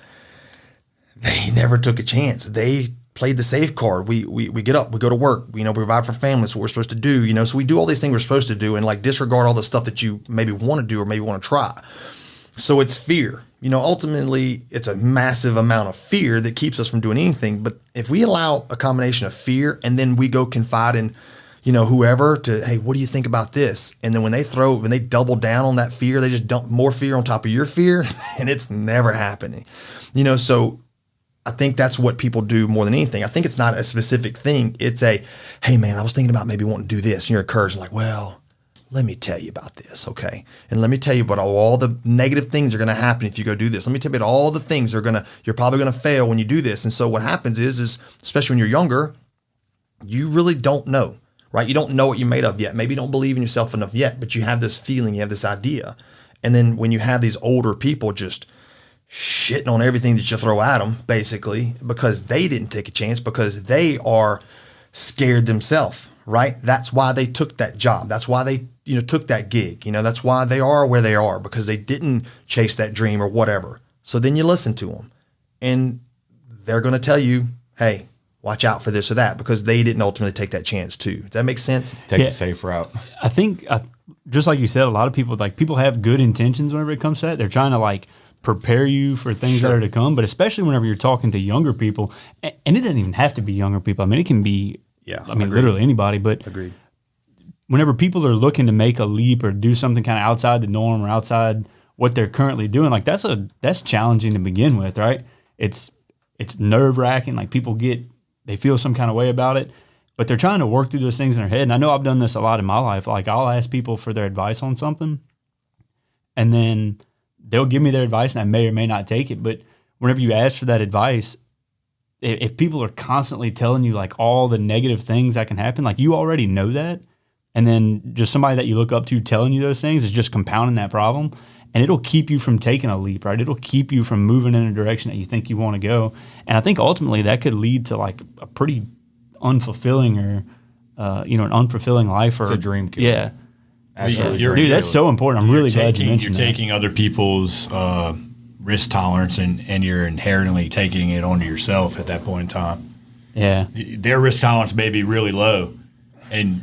they never took a chance. They played the safe card. We get up, we go to work, we provide for family. That's what we're supposed to do, so we do all these things we're supposed to do and like disregard all the stuff that you maybe want to do or maybe want to try. So it's fear. Ultimately it's a massive amount of fear that keeps us from doing anything. But if we allow a combination of fear and then we go confide in, whoever to, hey, what do you think about this? And then when they double down on that fear, they just dump more fear on top of your fear and it's never happening, so I think that's what people do more than anything. I think it's not a specific thing. It's hey man, I was thinking about maybe wanting to do this. And you're encouraged, like, well, let me tell you about this, okay? And let me tell you about all the negative things are going to happen if you go do this. Let me tell you about all the things you're probably going to fail when you do this. And so what happens is especially when you're younger, you really don't know, right? You don't know what you're made of yet. Maybe you don't believe in yourself enough yet, but you have this feeling, you have this idea. And then when you have these older people just shitting on everything that you throw at them, basically, because they didn't take a chance, because they are scared themselves, right? That's why they took that job. That's why they, took that gig. That's why they are where they are, because they didn't chase that dream or whatever. So then you listen to them and they're going to tell you, hey, watch out for this or that, because they didn't ultimately take that chance too. Does that make sense? Take the safe route. I think, just like you said, a lot of people have good intentions whenever it comes to that. They're trying to prepare you for things that are to come, but especially whenever you're talking to younger people, and it doesn't even have to be younger people. I mean, it can be, literally anybody, but agreed. Whenever people are looking to make a leap or do something kind of outside the norm or outside what they're currently doing, that's challenging to begin with, right? It's nerve wracking. People they feel some kind of way about it, but they're trying to work through those things in their head. And I know I've done this a lot in my life. I'll ask people for their advice on something, and then they'll give me their advice and I may or may not take it. But whenever you ask for that advice, if people are constantly telling you all the negative things that can happen, you already know that. And then just somebody that you look up to telling you those things is just compounding that problem. And it'll keep you from taking a leap, right? It'll keep you from moving in a direction that you think you want to go. And I think ultimately that could lead to a pretty unfulfilling or, an unfulfilling life. Or it's a dream killer. Yeah. Dude, that's so important. I'm really glad you mentioned that. You're taking other people's risk tolerance and you're inherently taking it onto yourself at that point in time. Yeah. Their risk tolerance may be really low, and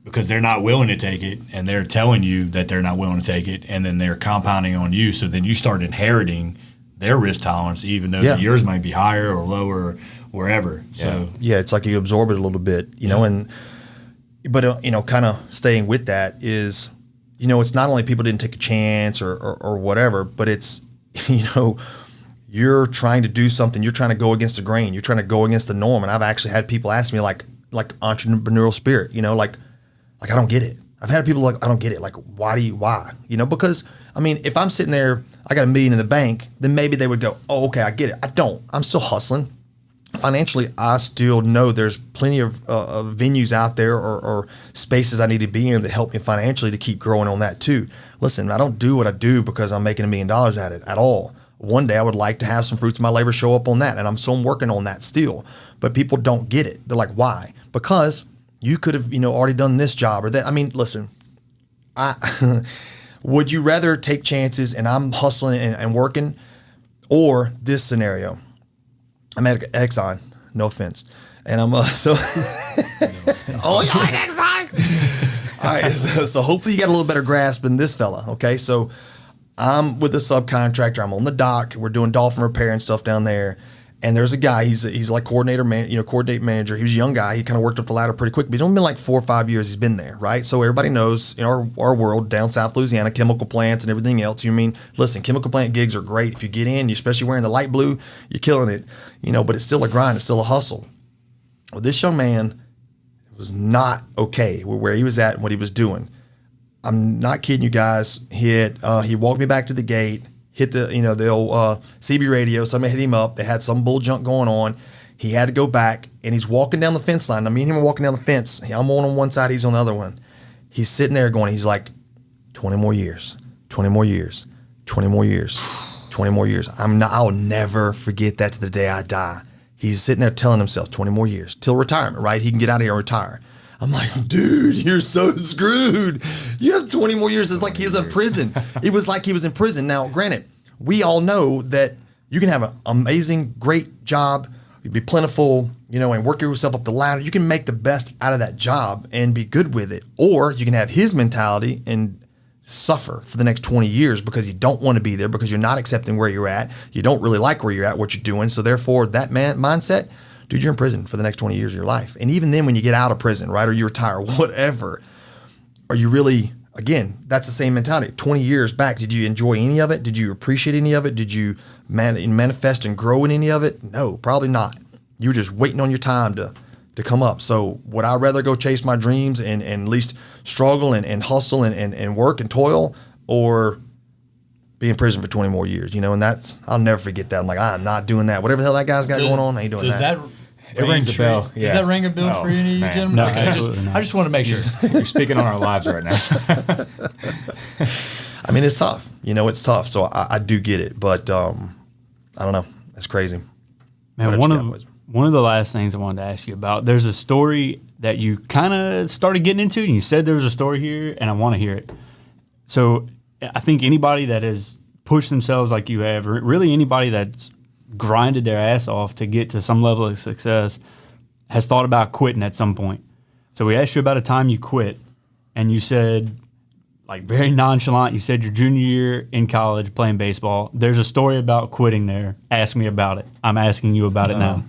because they're not willing to take it, and they're telling you that they're not willing to take it, and then they're compounding on you, so then you start inheriting their risk tolerance, even though Yeah. yours might be higher or lower, wherever. So Yeah, it's like you absorb it a little bit, you know, but kind of staying with that is, it's not only people didn't take a chance or whatever, but it's, you're trying to do something, you're trying to go against the grain, you're trying to go against the norm. And I've actually had people ask me like entrepreneurial spirit, like I don't get it. I've had people like, I don't get it. Like, why? Because I mean, if I'm sitting there, I got $1 million in the bank, then maybe they would go, oh, okay, I get it. I don't. I'm still hustling. Financially, I still know there's plenty of venues out there or spaces I need to be in that help me financially to keep growing on that too. Listen, I don't do what I do because I'm making $1 million at it at all. One day I would like to have some fruits of my labor show up on that, and I'm working on that still. But people don't get it. They're like, why? Because you could have, already done this job or that. I mean, listen, would you rather take chances and I'm hustling and working, or this scenario? I'm at Exxon, no offense. And I'm oh, you're at Exxon. All right. So hopefully you got a little better grasp than this fella. Okay. So I'm with a subcontractor. I'm on the dock. We're doing dolphin repair and stuff down there. And there's a guy, he's like coordinate manager. He was a young guy. He kind of worked up the ladder pretty quick, but it's only been like 4 or 5 years he's been there, right? So everybody knows in our world, down South Louisiana, chemical plants and everything else. Listen, chemical plant gigs are great. If you get in, you especially wearing the light blue, you're killing it, but it's still a grind. It's still a hustle. Well, this young man was not okay with where he was at and what he was doing. I'm not kidding you guys. He walked me back to the gate. Hit the old CB radio. Somebody hit him up. They had some bull junk going on. He had to go back, and he's walking down the fence line. Now, me and him are walking down the fence. I'm on one side. He's on the other one. He's sitting there going, he's like, 20 more years, 20 more years, 20 more years, 20 more years. I'll never forget that to the day I die. He's sitting there telling himself 20 more years till retirement, right? He can get out of here and retire. I'm like, dude, you're so screwed. You have 20 more years. It's like he was in prison. It was like he was in prison. Now, granted, we all know that you can have an amazing, great job. You'd be plentiful, and work yourself up the ladder. You can make the best out of that job and be good with it. Or you can have his mentality and suffer for the next 20 years because you don't want to be there, because you're not accepting where you're at. You don't really like where you're at, what you're doing. So therefore, that mindset, dude, you're in prison for the next 20 years of your life. And even then, when you get out of prison, right, or you retire, whatever, are you really, again, that's the same mentality. 20 years back, did you enjoy any of it? Did you appreciate any of it? Did you manifest and grow in any of it? No, probably not. You were just waiting on your time to come up. So would I rather go chase my dreams and at least struggle and hustle and work and toil, or be in prison for 20 more years? And I'll never forget that. I'm like, I'm not doing that. Whatever the hell that guy's got going on, I ain't doing that. It rings a bell. Does that ring a bell for any of you gentlemen? No, okay, I just want to make sure. You're speaking on our lives right now. I mean, it's tough. It's tough. So I do get it. But I don't know. It's crazy. Man, one of the last things I wanted to ask you about, there's a story that you kind of started getting into, and you said there was a story here, and I want to hear it. So I think anybody that has pushed themselves like you have, or really anybody that's grinded their ass off to get to some level of success, has thought about quitting at some point. So we asked you about a time you quit, and you said, like very nonchalant, you said your junior year in college playing baseball. There's a story about quitting there. Ask me about it. I'm asking you about it now.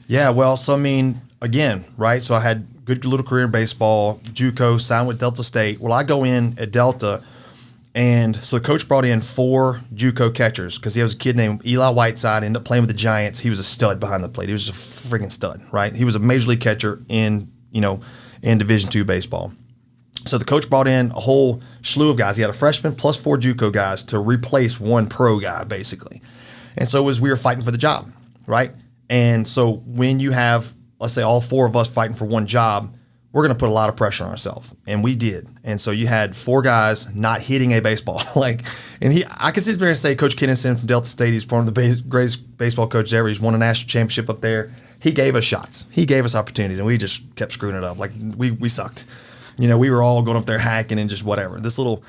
Yeah, well, so I mean, again, right? So I had good little career in baseball, JUCO, signed with Delta State. Well, I go in at Delta, and so the coach brought in 4 JUCO catchers because he was a kid named Eli Whiteside, ended up playing with the Giants. He was a stud behind the plate. He was a freaking stud, right? He was a major league catcher in Division II baseball. So the coach brought in a whole slew of guys. He had a freshman plus 4 JUCO guys to replace one pro guy, basically. And so we were fighting for the job, right? And so when you have, let's say, all 4 of us fighting for one job, we're going to put a lot of pressure on ourselves. And we did. And so you had 4 guys not hitting a baseball. I can sit there and say Coach Kennison from Delta State, he's one of the greatest baseball coaches ever. He's won a national championship up there. He gave us shots. He gave us opportunities, and we just kept screwing it up. Like, we sucked. We were all going up there hacking and just whatever. This little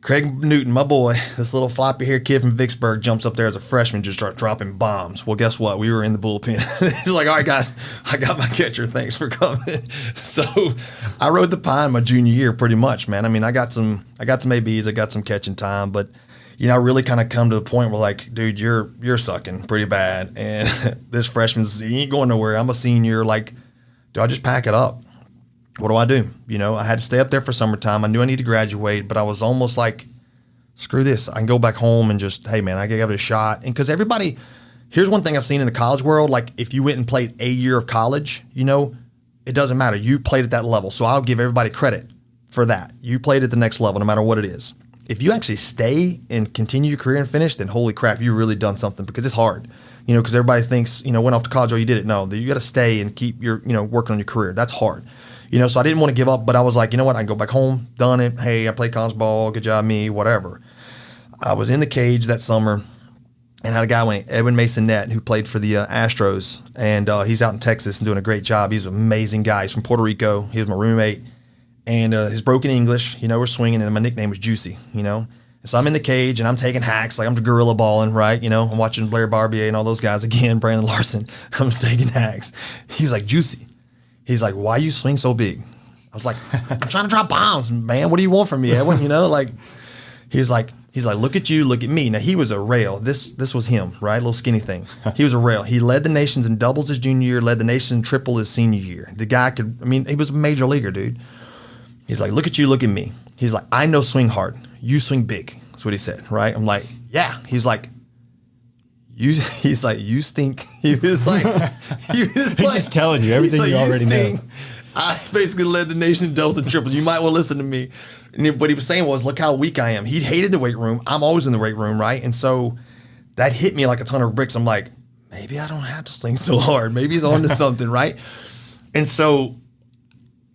Craig Newton, my boy, this little floppy haired kid from Vicksburg jumps up there as a freshman, just start dropping bombs. Well, guess what? We were in the bullpen. He's like, all right, guys, I got my catcher. Thanks for coming. So I rode the pine my junior year pretty much, man. I mean, I got some ABs, I got some catching time, but I really kind of come to the point where like, dude, you're sucking pretty bad. And this he ain't going nowhere. I'm a senior. Like, do I just pack it up? What do I do? I had to stay up there for summertime. I knew I needed to graduate, but I was almost like, screw this. I can go back home and just, hey man, I can give it a shot. And because here's one thing I've seen in the college world, like if you went and played a year of college, it doesn't matter. You played at that level. So I'll give everybody credit for that. You played at the next level, no matter what it is. If you actually stay and continue your career and finish, then holy crap, you really done something, because it's hard. Because everybody thinks, went off to college, oh, you did it. No, you got to stay and keep your, working on your career. That's hard. So I didn't want to give up, but I was like, you know what? I can go back home, done it. Hey, I played college ball. Good job, me, whatever. I was in the cage that summer and had a guy named Edwin Mason-Nett who played for the Astros. And he's out in Texas and doing a great job. He's an amazing guy. He's from Puerto Rico. He was my roommate. And his broken English, we're swinging, and my nickname was Juicy, And so I'm in the cage, and I'm taking hacks, like I'm gorilla balling, right? I'm watching Blair Barbier and all those guys again, Brandon Larson. I'm taking hacks. He's like, Juicy. He's like, why you swing so big? I was like, I'm trying to drop bombs, man. What do you want from me, Edwin? He's like, look at you, look at me. Now, he was a rail. This was him, right? Little skinny thing. He was a rail. He led the nations in doubles his junior year, led the nation in triple his senior year. The guy he was a major leaguer, dude. He's like, look at you, look at me. He's like, I know swing hard. You swing big. That's what he said, right? I'm like, yeah. He's like, you stink. He was like, He's just telling you everything you already know. I basically led the nation in doubles and triples. You might want to listen to me. And what he was saying was, look how weak I am. He hated the weight room. I'm always in the weight room, right? And so that hit me like a ton of bricks. I'm like, maybe I don't have to swing so hard. Maybe he's on to something, right? And so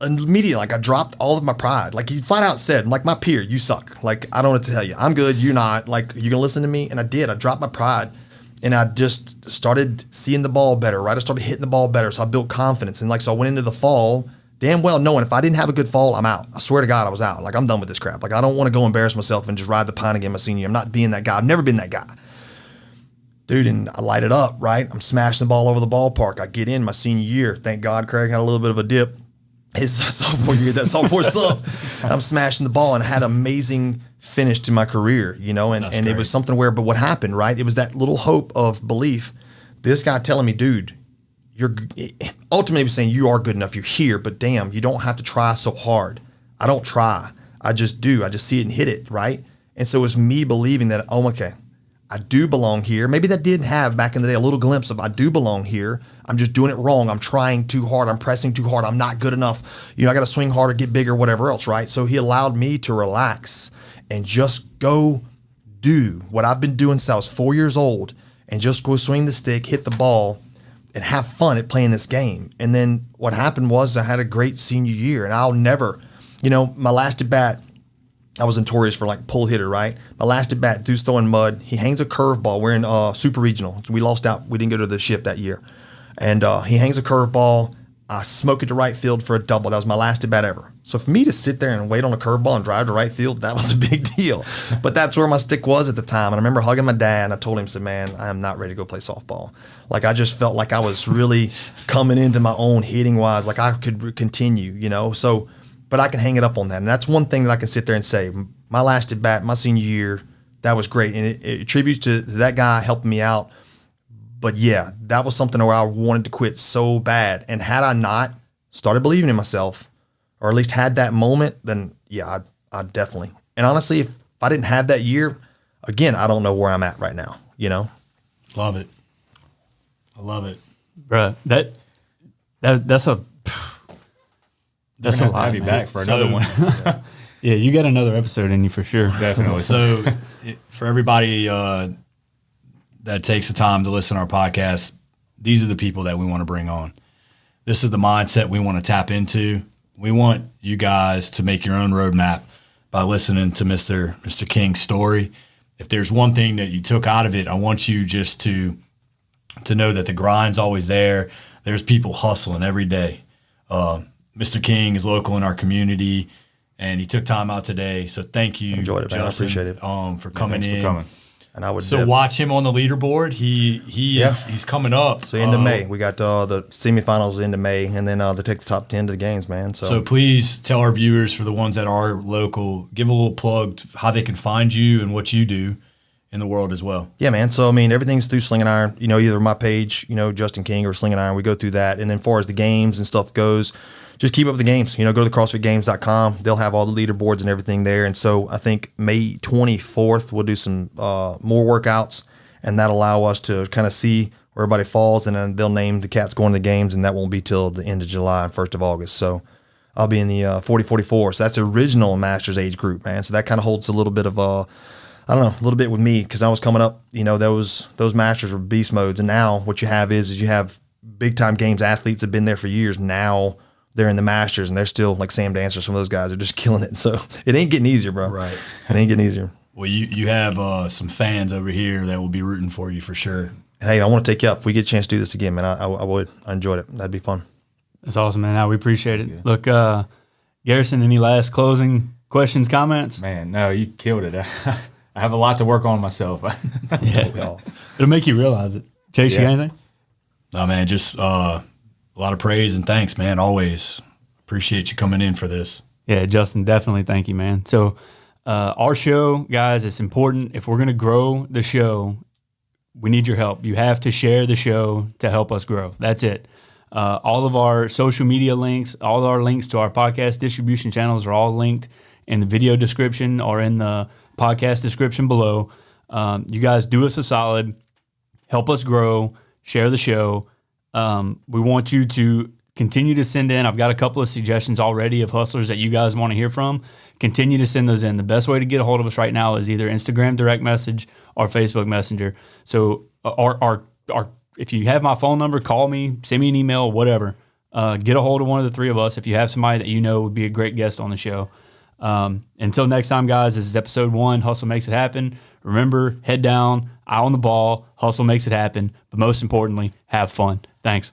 immediately, like I dropped all of my pride. Like he flat out said, like my peer, you suck. Like I don't know what to tell you. I'm good. You're not. Like you gonna listen to me? And I did. I dropped my pride. And I just started seeing the ball better, right? I started hitting the ball better. So I built confidence. And so I went into the fall damn well knowing if I didn't have a good fall, I'm out. I swear to God, I was out. Like, I'm done with this crap. Like, I don't want to go embarrass myself and just ride the pine again my senior year. I'm not being that guy. I've never been that guy. Dude, and I light it up, right? I'm smashing the ball over the ballpark. I get in my senior year. Thank God Craig had a little bit of a dip his sophomore year, that sophomore slump. I'm smashing the ball and I had an amazing finish to my career, and it was something where, but what happened, right? It was that little hope of belief. This guy telling me, dude, you're ultimately was saying you are good enough. You're here, but damn, you don't have to try so hard. I don't try. I just do. I just see it and hit it, right? And so it's me believing that, oh, okay, I do belong here. Maybe that did have back in the day a little glimpse of I do belong here. I'm just doing it wrong. I'm trying too hard. I'm pressing too hard. I'm not good enough. I got to swing harder, get bigger, whatever else, right? So he allowed me to relax and just go do what I've been doing since I was 4 years old and just go swing the stick, hit the ball, and have fun at playing this game. And then what happened was I had a great senior year, and I'll never, my last at bat, I was notorious for like pull hitter, right? My last at bat, dude's throwing mud. He hangs a curveball. We're in super regional. We lost out. We didn't go to the ship that year. And he hangs a curveball. I smoke it to right field for a double. That was my last at bat ever. So for me to sit there and wait on a curveball and drive to right field, that was a big deal. But that's where my stick was at the time. And I remember hugging my dad, and I told him, said, man, I am not ready to go play softball. Like I just felt like I was really coming into my own hitting wise, like I could continue, So, but I can hang it up on that. And that's one thing that I can sit there and say, my last at bat, my senior year, that was great. And it attributes to that guy helping me out. But yeah, that was something where I wanted to quit so bad. And had I not started believing in myself, or at least had that moment, then yeah, I'd definitely. And honestly, if I didn't have that year, again, I don't know where I'm at right now, Love it. I love it. Bruh, that's a lot, I'll be back for another one. Yeah, you got another episode in you for sure. Definitely. So for everybody that takes the time to listen to our podcast, these are the people that we want to bring on. This is the mindset we want to tap into. We want you guys to make your own roadmap by listening to Mr. King's story. If there's one thing that you took out of it, I want you just to know that the grind's always there. There's people hustling every day. Mr. King is local in our community, and he took time out today. So thank you, enjoyed it, man. Justin, I appreciate it. for coming in. For coming. And I would watch him on the leaderboard. He's coming up. So into May, we got the semifinals into May, and then they take the top 10 to the games, man. So please tell our viewers, for the ones that are local, give a little plug to how they can find you and what you do. in the world as well. Yeah, man. So, I mean, everything's through Slingin Iron, either my page, Justin King or Slingin Iron. We go through that. And then as far as the games and stuff goes, just keep up with the games. Go to the CrossFitGames.com. They'll have all the leaderboards and everything there. And so I think May 24th, we'll do some more workouts, and that'll allow us to kind of see where everybody falls. And then they'll name the cats going to the games, and that won't be till the end of July and 1st of August. So I'll be in the 40-44. So that's the original Masters age group, man. So that kind of holds a little bit of a little bit with me, because I was coming up, those Masters were beast modes. And now what you have is you have big time games athletes that have been there for years. Now they're in the Masters, and they're still like Sam Dancer. Some of those guys are just killing it. So it ain't getting easier, bro. Right. It ain't getting easier. Well, you have some fans over here that will be rooting for you for sure. Hey, I want to take you up. If we get a chance to do this again, man, I would. I enjoyed it. That'd be fun. That's awesome, man. No, we appreciate it. Look, Garrison, any last closing questions, comments? Man, no, you killed it. I have a lot to work on myself. Yeah. It'll make you realize it. Chase, you got anything? No, man, just a lot of praise and thanks, man. Always appreciate you coming in for this. Yeah, Justin, definitely thank you, man. So our show, guys, it's important. If we're going to grow the show, we need your help. You have to share the show to help us grow. That's it. All of our social media links, all of our links to our podcast distribution channels are all linked in the video description or in the podcast description below. You guys do us a solid. Help us grow. Share the show. We want you to continue to send in. I've got a couple of suggestions already of hustlers that you guys want to hear from. Continue to send those in. The best way to get a hold of us right now is either Instagram direct message or Facebook Messenger. So, or if you have my phone number, call me, send me an email, whatever. Get a hold of one of the three of us if you have somebody that you know would be a great guest on the show. Until next time, guys, this is episode 1, Hustle Makes It Happen. Remember, head down, eye on the ball, hustle makes it happen, but most importantly, have fun. Thanks.